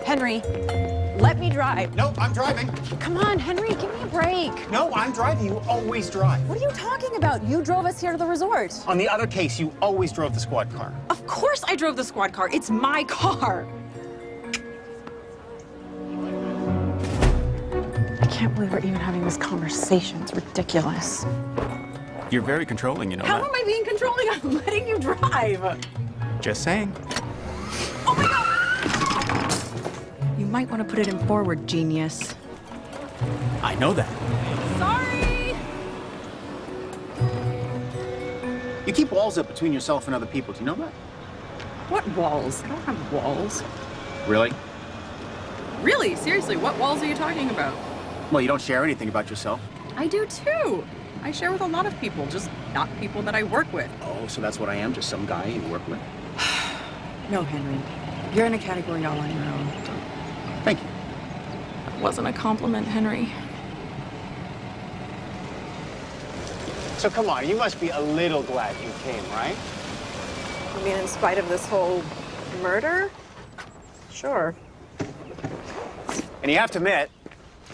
Henry, let me drive. No, I'm driving. Come on, Henry, give me a break. No, I'm driving. You always drive. What are you talking about? You drove us here to the resort. On the other case, you always drove the squad car. Of course I drove the squad car. It's my car. I can't believe we're even having this conversation. It's ridiculous. You're very controlling, you know How that. am I being controlling? I'm letting you drive. Just saying. Oh my God! You might want to put it in forward, genius. I know that. Sorry! You keep walls up between yourself and other people. Do you know that? What walls? I don't have walls. Really? Really? Seriously, what walls are you talking about? Well, you don't share anything about yourself. I do too. I share with a lot of people, just not people that I work with. Oh, so that's what I am, just some guy you work with? No, Henry. You're in a category all on your own. Thank you. That wasn't a compliment, Henry. So come on, you must be a little glad you came, right? You mean in spite of this whole murder? Sure. And you have to admit,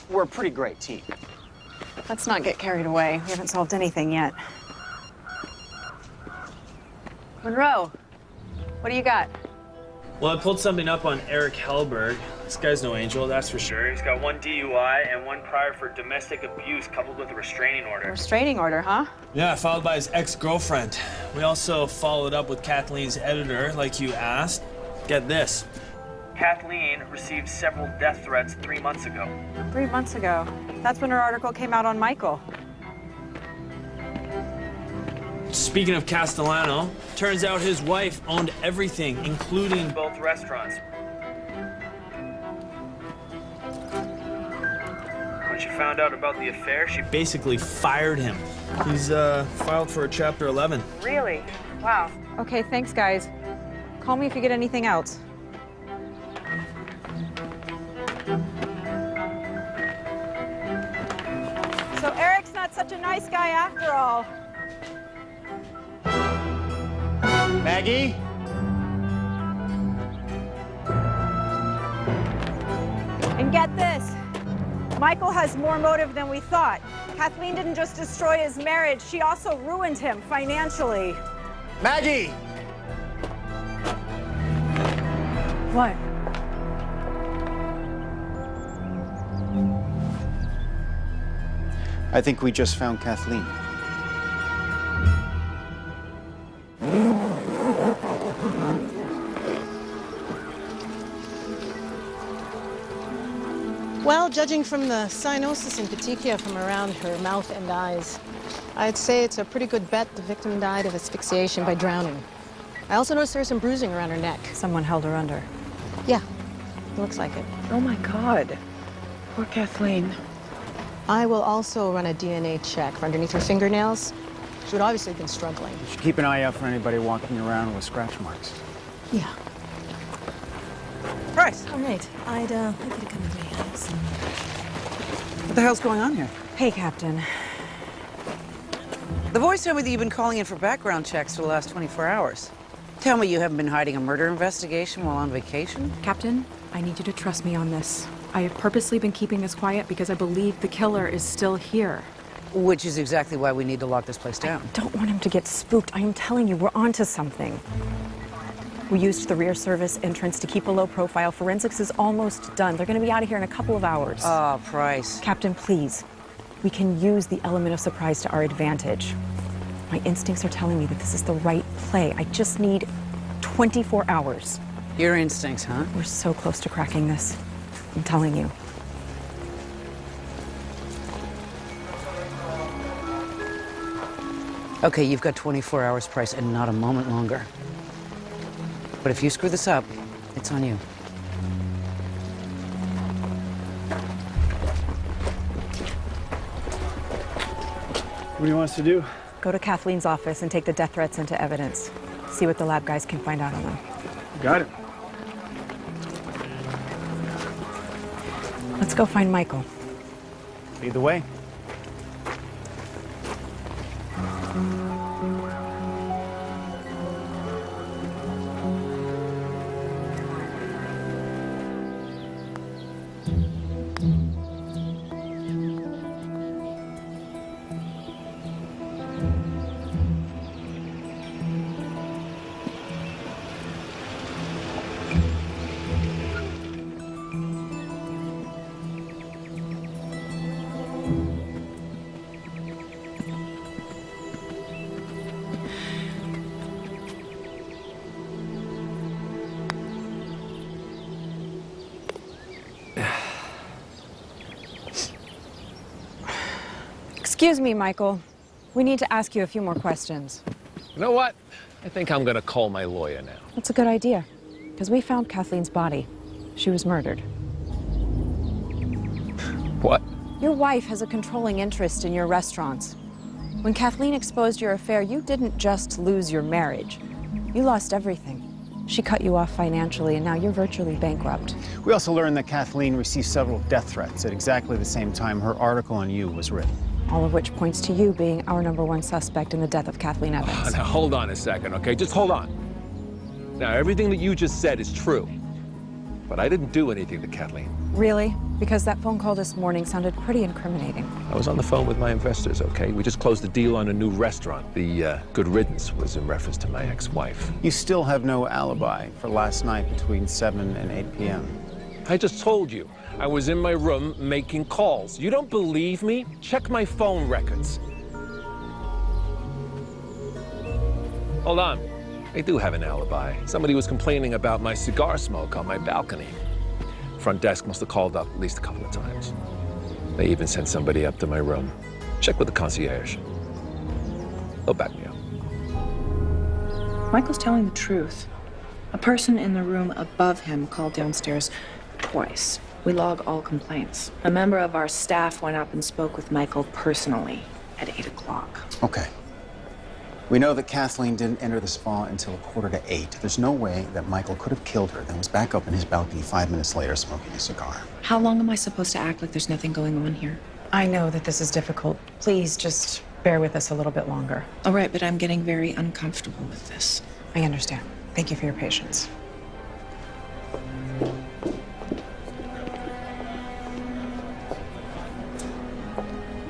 we're a pretty great team. Let's not get carried away. We haven't solved anything yet. Monroe, what do you got? Well, I pulled something up on Eric Hellberg. This guy's no angel, that's for sure. He's got 1 DUI and 1 prior for domestic abuse coupled with a restraining order. Restraining order, huh? Yeah, filed by his ex-girlfriend. We also followed up with Kathleen's editor, like you asked. Get this. Kathleen received several death threats 3 months ago. 3 months ago. That's when her article came out on Michael. Speaking of Castellano, turns out his wife owned everything, including both restaurants. When she found out about the affair, she basically fired him. He's filed for a Chapter 11. Really? Wow. Okay, thanks, guys. Call me if you get anything else. So Eric's not such a nice guy after all. Maggie? And get this, Michael has more motive than we thought. Kathleen didn't just destroy his marriage, she also ruined him financially. Maggie! What? I think we just found Kathleen. Well, judging from the cyanosis and petechia from around her mouth and eyes, I'd say it's a pretty good bet the victim died of asphyxiation by drowning. I also noticed there was some bruising around her neck. Someone held her under. Yeah, looks like it. Oh my God. Poor Kathleen. I will also run a DNA check for underneath her fingernails. She would obviously have been struggling. You should keep an eye out for anybody walking around with scratch marks. Yeah. Price. All right. I'd like you to come with me. What the hell's going on here? Hey, Captain. The boys tell me that you've been calling in for background checks for the last 24 hours. Tell me you haven't been hiding a murder investigation while on vacation? Captain, I need you to trust me on this. I have purposely been keeping this quiet because I believe the killer is still here. Which is exactly why we need to lock this place down. I don't want him to get spooked. I am telling you, we're onto something. We used the rear service entrance to keep a low profile. Forensics is almost done. They're going to be out of here in a couple of hours. Oh, Price. Captain, please. We can use the element of surprise to our advantage. My instincts are telling me that this is the right play. I just need 24 hours. Your instincts, huh? We're so close to cracking this. I'm telling you. Okay, you've got 24 hours, Price, and not a moment longer. But if you screw this up, it's on you. What do you want us to do? Go to Kathleen's office and take the death threats into evidence. See what the lab guys can find out on them. Got it. Let's go find Michael. Lead the way. Excuse me, Michael. We need to ask you a few more questions. You know what? I think I'm gonna call my lawyer now. That's a good idea, because we found Kathleen's body. She was murdered. What? Your wife has a controlling interest in your restaurants. When Kathleen exposed your affair, you didn't just lose your marriage. You lost everything. She cut you off financially, and now you're virtually bankrupt. We also learned that Kathleen received several death threats at exactly the same time her article on you was written. All of which points to you being our #1 suspect in the death of Kathleen Evans. Now, hold on a second, okay? Just hold on. Now, everything that you just said is true, but I didn't do anything to Kathleen. Really? Because that phone call this morning sounded pretty incriminating. I was on the phone with my investors, okay? We just closed the deal on a new restaurant. The good riddance was in reference to my ex-wife. You still have no alibi for last night between 7 and 8 p.m. I just told you. I was in my room making calls. You don't believe me? Check my phone records. Hold on. I do have an alibi. Somebody was complaining about my cigar smoke on my balcony. Front desk must have called up at least a couple of times. They even sent somebody up to my room. Check with the concierge. They'll back me up. Michael's telling the truth. A person in the room above him called downstairs twice. We log all complaints. A member of our staff went up and spoke with Michael personally at 8 o'clock. Okay. We know that Kathleen didn't enter the spa until 7:45. There's no way that Michael could have killed her, then was back up in his balcony 5 minutes later smoking a cigar. How long am I supposed to act like there's nothing going on here? I know that this is difficult. Please just bear with us a little bit longer. All right, but I'm getting very uncomfortable with this. I understand. Thank you for your patience.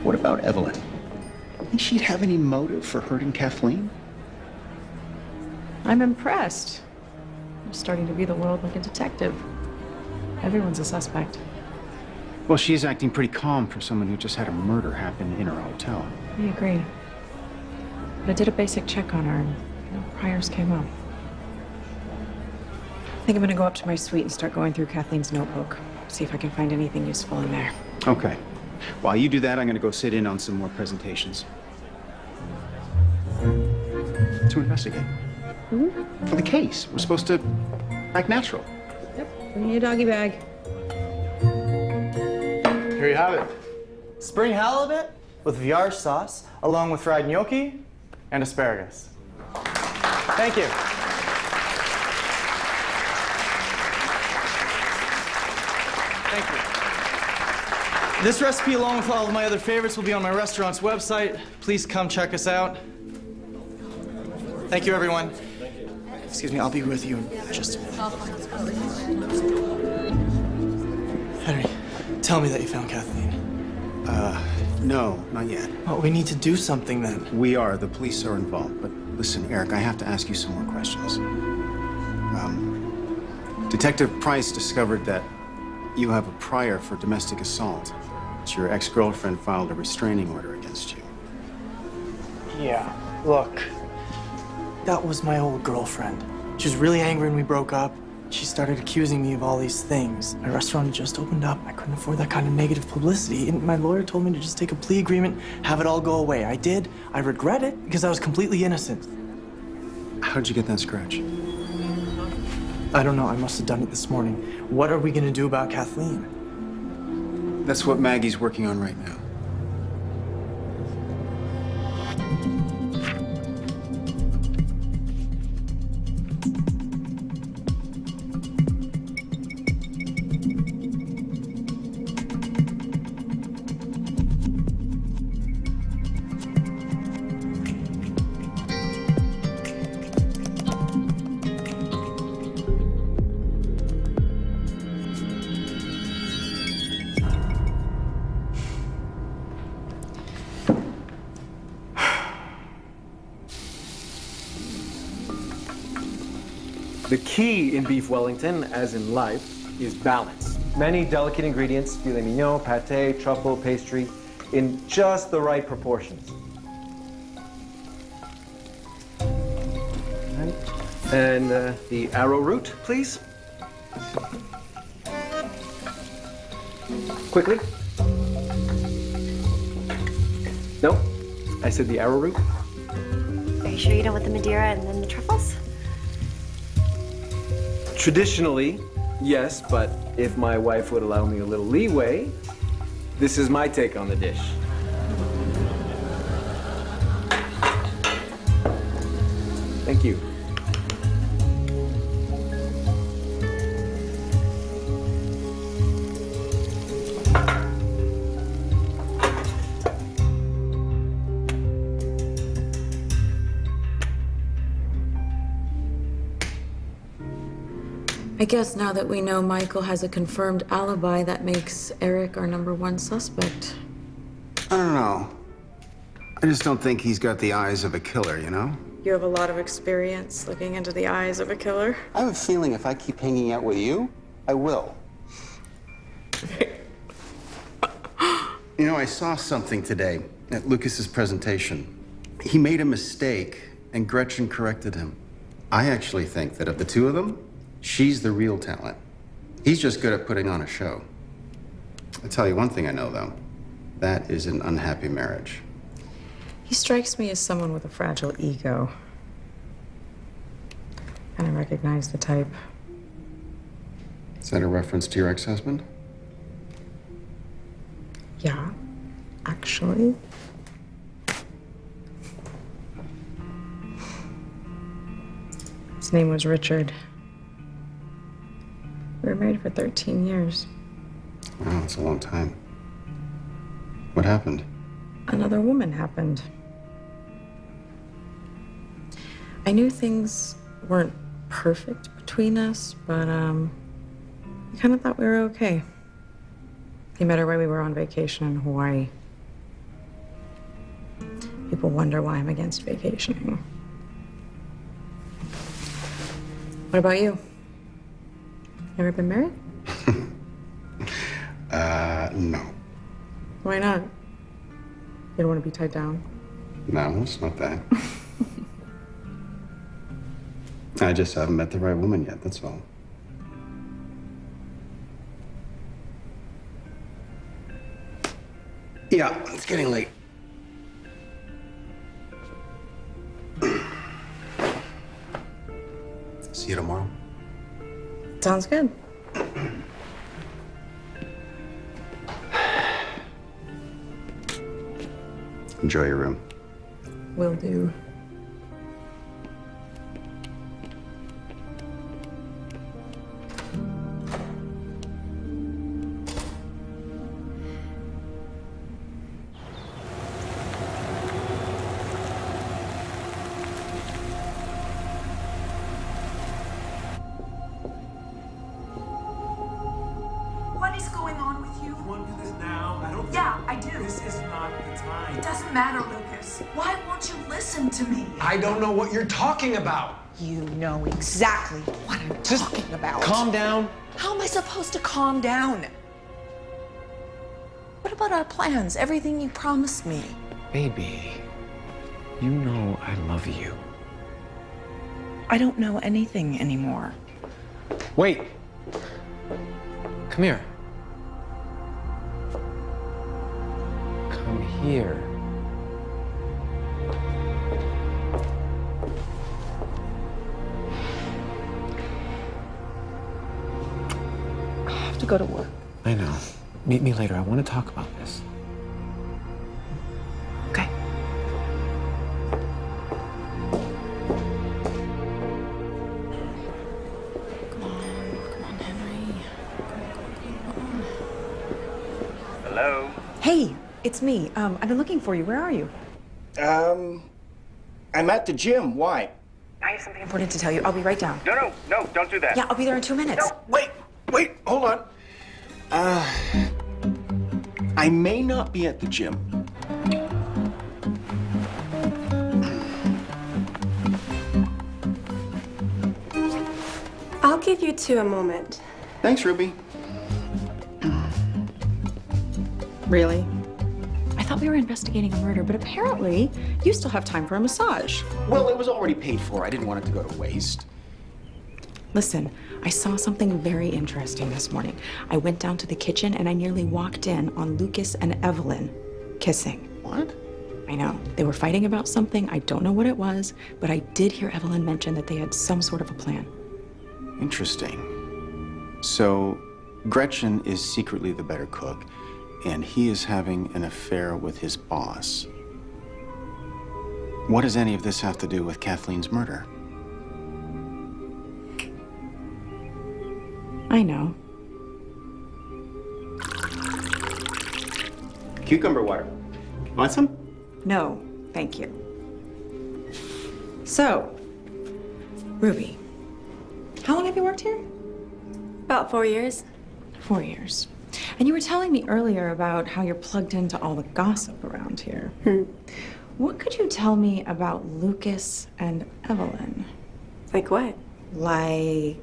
What about Evelyn? Think she'd have any motive for hurting Kathleen? I'm impressed. I'm starting to be the world like a detective. Everyone's a suspect. Well, she's acting pretty calm for someone who just had a murder happen in her hotel. I agree. But I did a basic check on her, and no priors came up. I think I'm gonna go up to my suite and start going through Kathleen's notebook. See if I can find anything useful in there. Okay. While you do that, I'm going to go sit in on some more presentations. To investigate. For the case. We're supposed to act natural. Yep, bring me a doggy bag. Here you have it. Spring halibut with Viard sauce, along with fried gnocchi and asparagus. Thank you. Thank you. This recipe, along with all of my other favorites, will be on my restaurant's website. Please come check us out. Thank you, everyone. Excuse me, I'll be with you in just a minute. Henry, tell me that you found Kathleen. No, not yet. Well, we need to do something then. We are. The police are involved. But listen, Eric, I have to ask you some more questions. Detective Price discovered that you have a prior for domestic assault. Your ex-girlfriend filed a restraining order against you. Yeah, look. That was my old girlfriend. She was really angry when we broke up. She started accusing me of all these things. My restaurant had just opened up. I couldn't afford that kind of negative publicity. And my lawyer told me to just take a plea agreement, have it all go away. I did. I regret it because I was completely innocent. How'd you get that scratch? I don't know. I must have done it this morning. What are we going to do about Kathleen? That's what Maggie's working on right now. The key in beef Wellington, as in life, is balance. Many delicate ingredients, filet mignon, pate, truffle, pastry, in just the right proportions. Right. And the arrowroot, please. Quickly. No, I said the arrowroot. Are you sure you don't want the Madeira and then the truffles? Traditionally, yes, but if my wife would allow me a little leeway, this is my take on the dish. Thank you. I guess now that we know Michael has a confirmed alibi, that makes Eric our #1 suspect. I don't know. I just don't think he's got the eyes of a killer, you know? You have a lot of experience looking into the eyes of a killer. I have a feeling if I keep hanging out with you, I will. You know, I saw something today at Lucas's presentation. He made a mistake, and Gretchen corrected him. I actually think that of the two of them, she's the real talent. He's just good at putting on a show. I'll tell you one thing I know, though. That is an unhappy marriage. He strikes me as someone with a fragile ego. And I recognize the type. Is that a reference to your ex-husband? actually. His name was Richard. We were married for 13 years. Wow, that's a long time. What happened? Another woman happened. I knew things weren't perfect between us, but I kind of thought we were okay. He met her while we were on vacation in Hawaii. People wonder why I'm against vacationing. What about you? Ever been married? No. Why not? You don't want to be tied down? No, it's not that. I just haven't met the right woman yet, that's all. Yeah, it's getting late. See you tomorrow. Sounds good. Enjoy your room. Will do. What is going on with you? You want to do this now? I don't. Yeah, I do. This is not the time. It doesn't matter, Lucas. Why won't you listen to me? I don't know what you're talking about. You know exactly what I'm talking about. Calm down. How am I supposed to calm down? What about our plans? Everything you promised me? Baby, you know I love you. I don't know anything anymore. Wait. Come here. Come here. I have to go to work. I know. Meet me later. I want to talk about this. Okay. Hello? Hey, it's me. I've been looking for you. Where are you? I'm at the gym. Why? I have something important to tell you. I'll be right down. No, don't do that. Yeah, I'll be there in 2 minutes. No, wait, hold on. I may not be at the gym. I'll give you two a moment. Thanks, Ruby. Really? I thought we were investigating a murder, but apparently you still have time for a massage. Well, it was already paid for. I didn't want it to go to waste. Listen, I saw something very interesting this morning. I went down to the kitchen and I nearly walked in on Lucas and Evelyn kissing. What? I know. They were fighting about something. I don't know what it was, but I did hear Evelyn mention that they had some sort of a plan. Interesting. So, Gretchen is secretly the better cook, and he is having an affair with his boss. What does any of this have to do with Kathleen's murder? I know. Cucumber water. Want some? No, thank you. So, Ruby, how long have you worked here? About 4 years. 4 years. And you were telling me earlier about how you're plugged into all the gossip around here. What could you tell me about Lucas and Evelyn? Like what? Like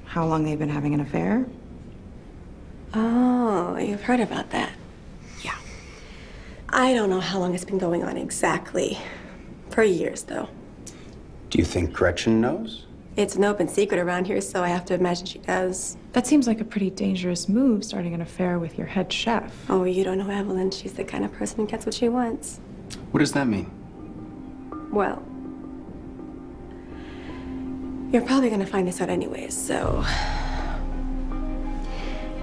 how long they've been having an affair? Oh, you've heard about that? Yeah. I don't know how long it's been going on exactly. For years, though. Do you think Gretchen knows? It's an open secret around here, so I have to imagine she does. That seems like a pretty dangerous move, starting an affair with your head chef. Oh, you don't know Evelyn. She's the kind of person who gets what she wants. What does that mean? Well, you're probably gonna find this out anyways, so...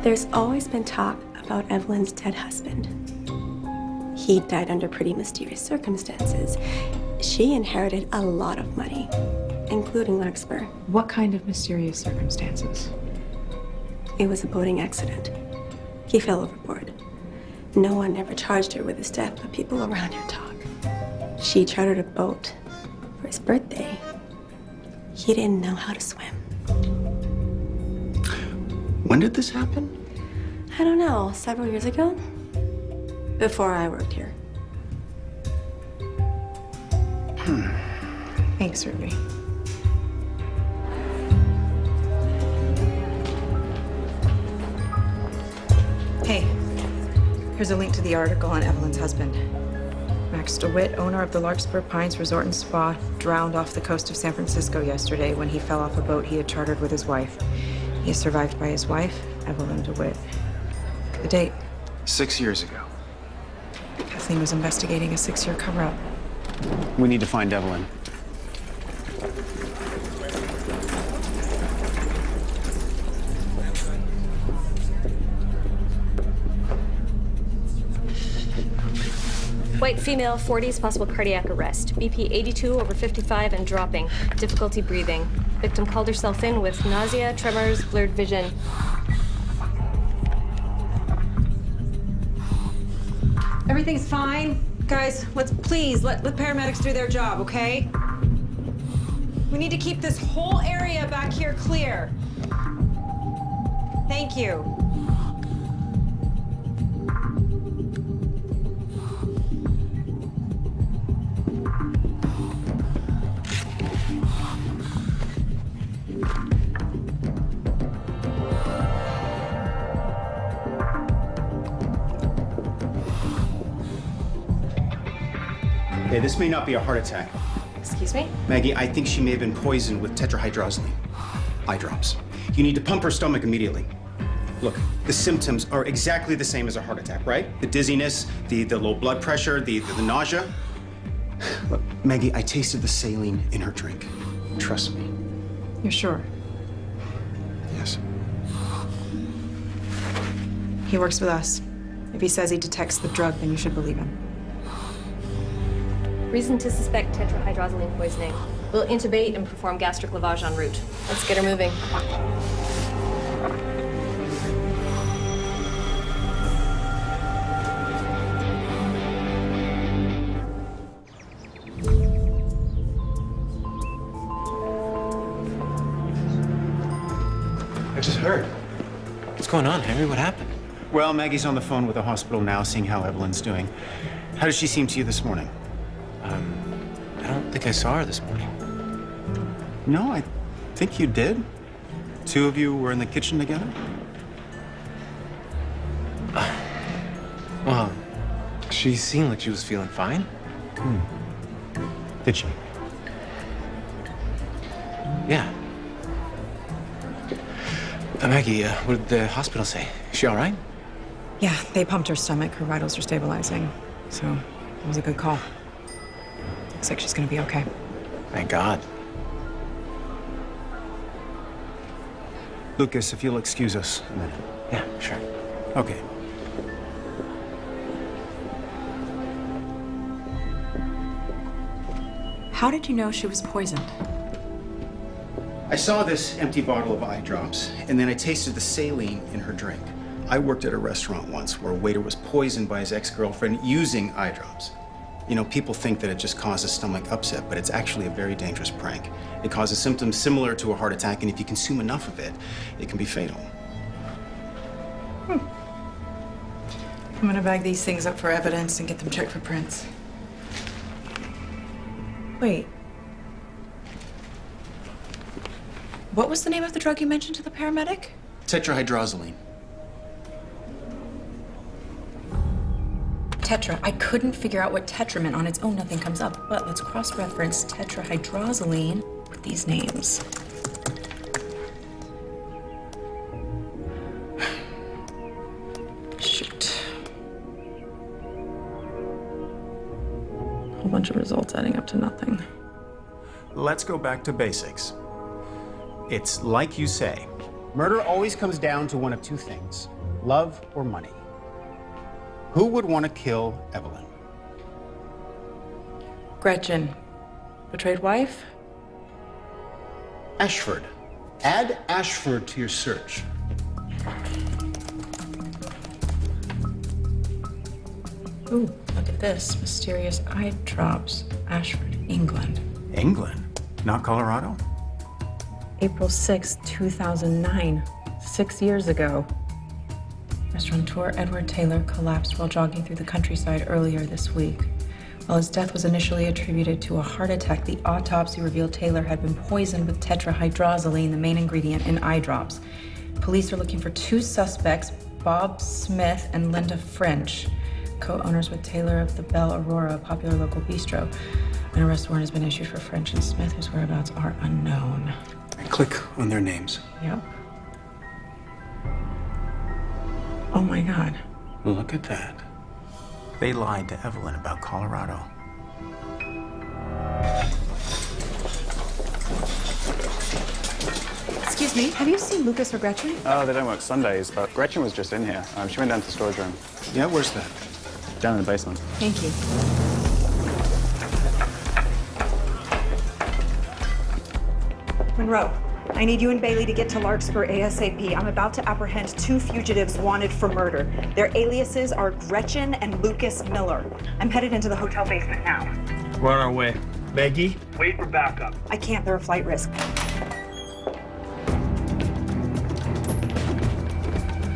There's always been talk about Evelyn's dead husband. He died under pretty mysterious circumstances. She inherited a lot of money, including Larkspur. What kind of mysterious circumstances? It was a boating accident. He fell overboard. No one ever charged her with his death, but people around her talk. She chartered a boat for his birthday. He didn't know how to swim. When did this happen? I don't know, several years ago? Before I worked here. Thanks, Ruby. Hey, here's a link to the article on Evelyn's husband. Max DeWitt, owner of the Larkspur Pines Resort and Spa, drowned off the coast of San Francisco yesterday when he fell off a boat he had chartered with his wife. He is survived by his wife, Evelyn DeWitt. The date? 6 years ago. Kathleen was investigating a 6-year cover-up. We need to find Evelyn. White female, 40s, possible cardiac arrest. BP 82 over 55 and dropping. Difficulty breathing. Victim called herself in with nausea, tremors, blurred vision. Everything's fine. Guys, let's please let the paramedics do their job, okay? We need to keep this whole area back here clear. Thank you. Okay, this may not be a heart attack. Excuse me? Maggie, I think she may have been poisoned with tetrahydrozoline. Eye drops. You need to pump her stomach immediately. Look, the symptoms are exactly the same as a heart attack, right? The dizziness, the low blood pressure, the nausea. Look, Maggie, I tasted the saline in her drink. Trust me. You're sure? Yes. He works with us. If he says he detects the drug, then you should believe him. Reason to suspect tetrahydrozoline poisoning. We'll intubate and perform gastric lavage en route. Let's get her moving. I just heard. What's going on, Henry? What happened? Well, Maggie's on the phone with the hospital now, seeing how Evelyn's doing. How did she seem to you this morning? I don't think I saw her this morning. No, I think you did. Two of you were in the kitchen together? Well, she seemed like she was feeling fine. Did she? Yeah. Maggie, what did the hospital say? Is she all right? Yeah, they pumped her stomach. Her vitals are stabilizing. So it was a good call. Looks like she's gonna be okay. Thank God. Lucas, if you'll excuse us a minute. Yeah, sure. Okay. How did you know she was poisoned? I saw this empty bottle of eye drops, and then I tasted the saline in her drink. I worked at a restaurant once where a waiter was poisoned by his ex-girlfriend using eye drops. You know, people think that it just causes stomach upset, but it's actually a very dangerous prank. It causes symptoms similar to a heart attack, and if you consume enough of it, it can be fatal. I'm gonna bag these things up for evidence and get them checked for prints. Wait. What was the name of the drug you mentioned to the paramedic? Tetrahydrozoline. Tetra. I couldn't figure out what tetra meant on its own. Nothing comes up. But let's cross-reference tetrahydrozoline with these names. Shoot. A whole bunch of results adding up to nothing. Let's go back to basics. It's like you say. Murder always comes down to one of two things: love or money. Who would want to kill Evelyn? Gretchen. Betrayed wife? Ashford. Add Ashford to your search. Ooh, look at this. Mysterious eye drops. Ashford, England. England? Not Colorado? April 6, 2009. 6 years ago. Restaurateur Edward Taylor collapsed while jogging through the countryside earlier this week. While his death was initially attributed to a heart attack, the autopsy revealed Taylor had been poisoned with tetrahydrozoline, the main ingredient in eye drops. Police are looking for 2 suspects, Bob Smith and Linda French, co-owners with Taylor of the Belle Aurora, a popular local bistro. An arrest warrant has been issued for French and Smith, whose whereabouts are unknown. Click on their names. Yep. Oh my God. Look at that. They lied to Evelyn about Colorado. Excuse me, have you seen Lucas or Gretchen? Oh, they don't work Sundays, but Gretchen was just in here. She went down to the storage room. Yeah, where's that? Down in the basement. Thank you. Monroe, I need you and Bailey to get to Larkspur ASAP. I'm about to apprehend 2 fugitives wanted for murder. Their aliases are Gretchen and Lucas Miller. I'm headed into the hotel basement now. We're on our way. Maggie, wait for backup. I can't, they're a flight risk.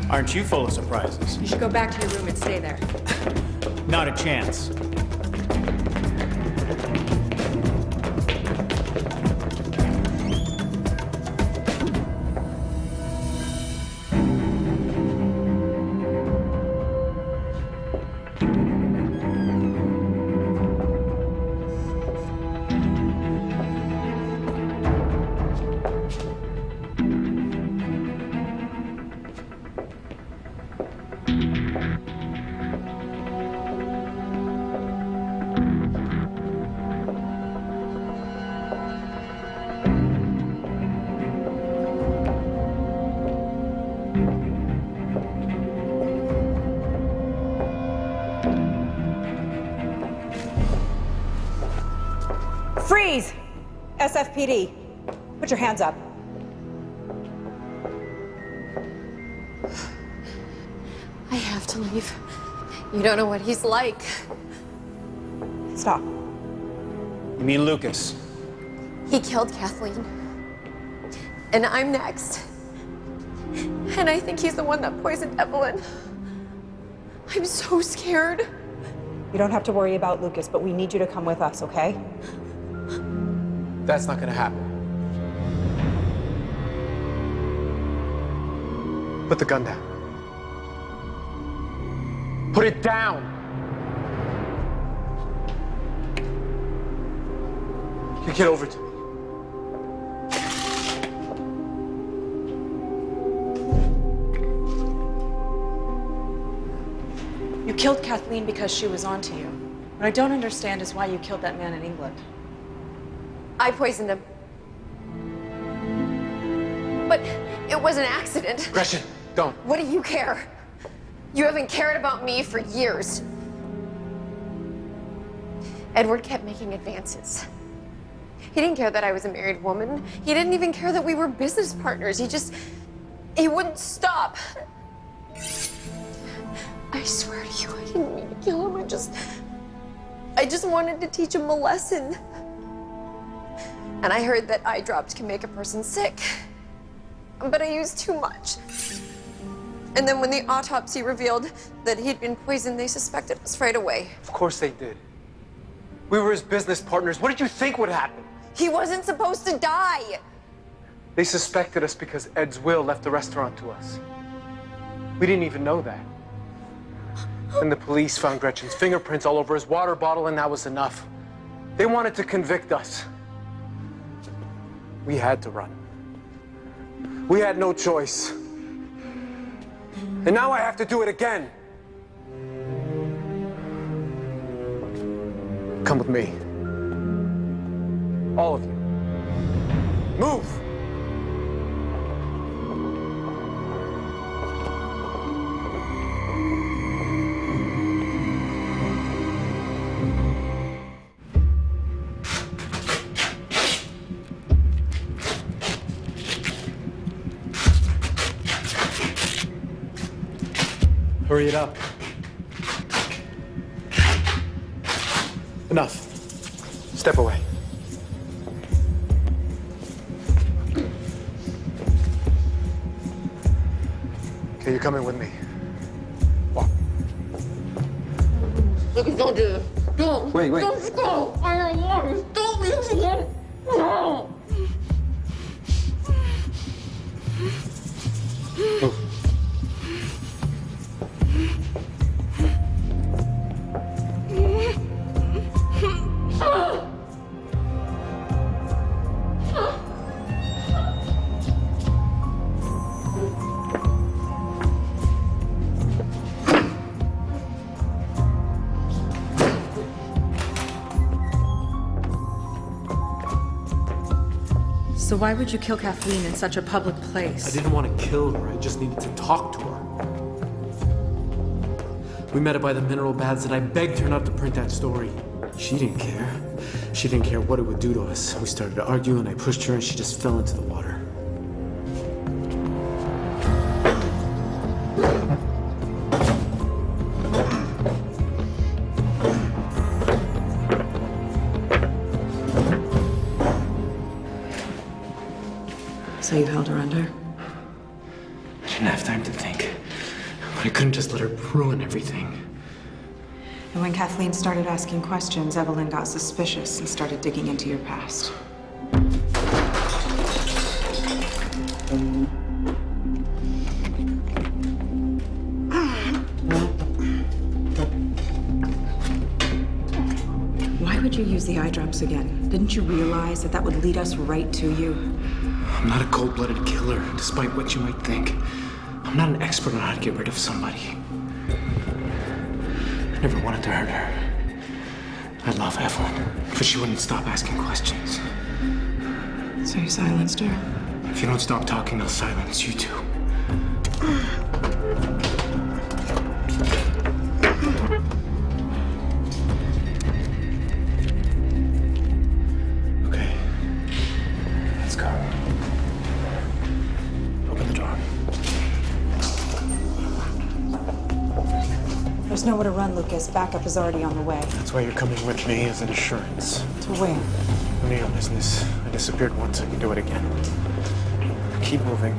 Aren't you full of surprises? You should go back to your room and stay there. Not a chance. Freeze! SFPD, put your hands up. I have to leave. You don't know what he's like. Stop. You mean Lucas? He killed Kathleen. And I'm next. And I think he's the one that poisoned Evelyn. I'm so scared. You don't have to worry about Lucas, but we need you to come with us, okay? That's not gonna happen. Put the gun down. Put it down! You get over to me. You killed Kathleen because she was onto you. What I don't understand is why you killed that man in England. I poisoned him. But it was an accident. Gretchen, don't. What do you care? You haven't cared about me for years. Edward kept making advances. He didn't care that I was a married woman. He didn't even care that we were business partners. He wouldn't stop. I swear to you, I didn't mean to kill him. I just wanted to teach him a lesson. And I heard that eye drops can make a person sick. But I used too much. And then when the autopsy revealed that he'd been poisoned, they suspected us right away. Of course they did. We were his business partners. What did you think would happen? He wasn't supposed to die. They suspected us because Ed's will left the restaurant to us. We didn't even know that. And the police found Gretchen's fingerprints all over his water bottle, and that was enough. They wanted to convict us. We had to run. We had no choice. And now I have to do it again. Come with me. All of you. Move! Hurry it up. Enough. Step away. Okay, you're coming with me. Walk. Lucas, don't do this. Don't. Wait. Don't go. I don't want to. Don't leave me. No. Move. So why would you kill Kathleen in such a public place? I didn't want to kill her. I just needed to talk to her. We met her by the mineral baths and I begged her not to print that story. She didn't care. She didn't care what it would do to us. We started to argue and I pushed her and she just fell into the water. So you held her under? I didn't have time to think. But I couldn't just let her ruin everything. And when Kathleen started asking questions, Evelyn got suspicious and started digging into your past. Why would you use the eye drops again? Didn't you realize that that would lead us right to you? I'm not a cold-blooded killer, despite what you might think. I'm not an expert on how to get rid of somebody. I never wanted to hurt her. I love Evelyn, but she wouldn't stop asking questions. So you silenced her? If you don't stop talking, I'll silence you too. Okay. Let's go. Open the door. There's nowhere to run, Lucas. Backup is already on the way. That's why you're coming with me as an assurance. To where? Neal business. I disappeared once, I can do it again. Keep moving.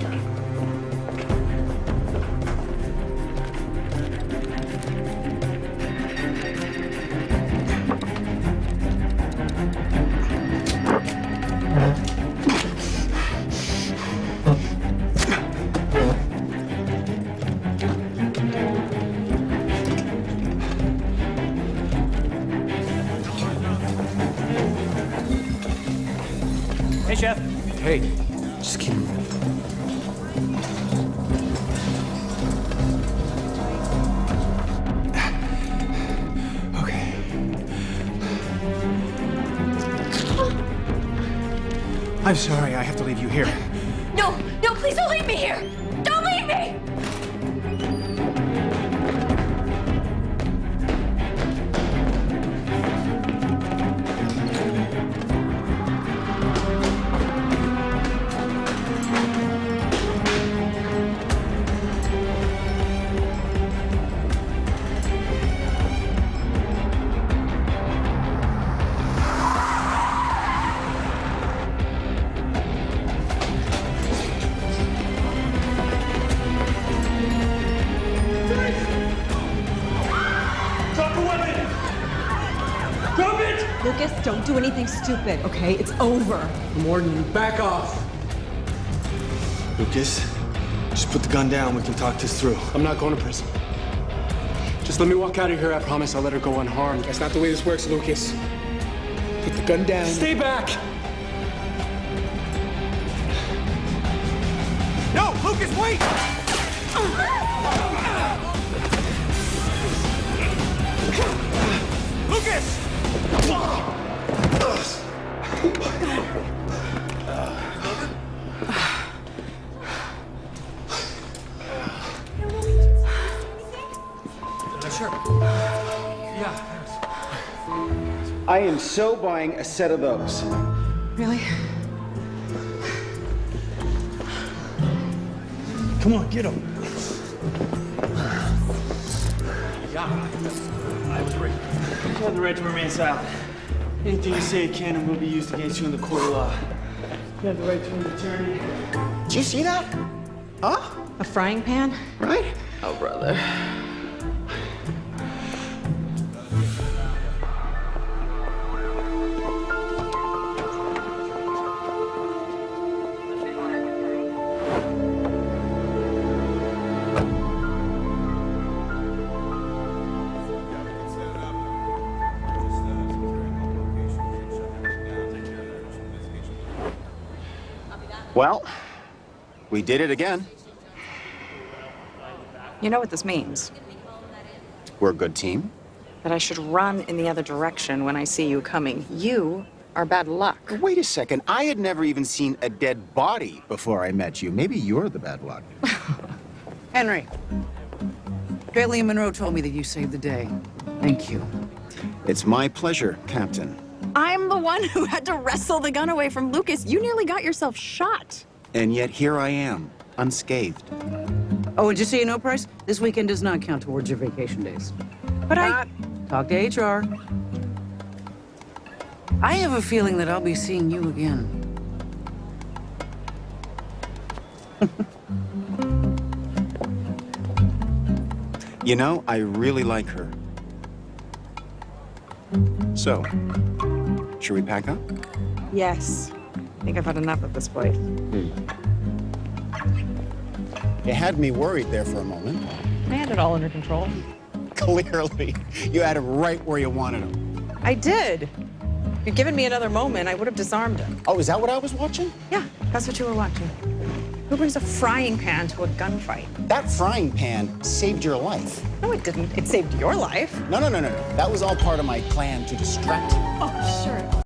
Hey, Chef. Hey, just keep moving. Okay. I'm sorry, I have to leave you here. No, please don't leave me here. Don't leave me. Lucas, don't do anything stupid, okay? It's over. I'm warning you, back off. Lucas, just put the gun down. We can talk this through. I'm not going to prison. Just let me walk out of here. I promise I'll let her go unharmed. That's not the way this works, Lucas. Put the gun down. Stay back! No, Lucas, wait! Lucas! Sure. Yeah. I am so buying a set of those. Really? Come on, get him. You have the right to remain silent. Anything you say can and will be used against you in the court of law. You have the right to an attorney. Did you see that? Huh? A frying pan? Right? Oh, brother. Well, we did it again. You know what this means? We're a good team. That I should run in the other direction when I see you coming. You are bad luck. Wait a second. I had never even seen a dead body before I met you. Maybe you're the bad luck. Henry, Bailey and Monroe told me that you saved the day. Thank you. It's my pleasure, Captain. I'm the one who had to wrestle the gun away from Lucas. You nearly got yourself shot. And yet here I am, unscathed. Oh, and just so you know, Price, this weekend does not count towards your vacation days. But I... Talk to HR. I have a feeling that I'll be seeing you again. You know, I really like her. So, should we pack up? Yes. I think I've had enough of this place. You had me worried there for a moment. I had it all under control. Clearly. You had him right where you wanted him. I did. If you'd given me another moment, I would have disarmed him. Oh, is that what I was watching? Yeah, that's what you were watching. Who brings a frying pan to a gunfight? That frying pan saved your life. No, it didn't. It saved your life. No. That was all part of my plan to distract you. Oh, sure.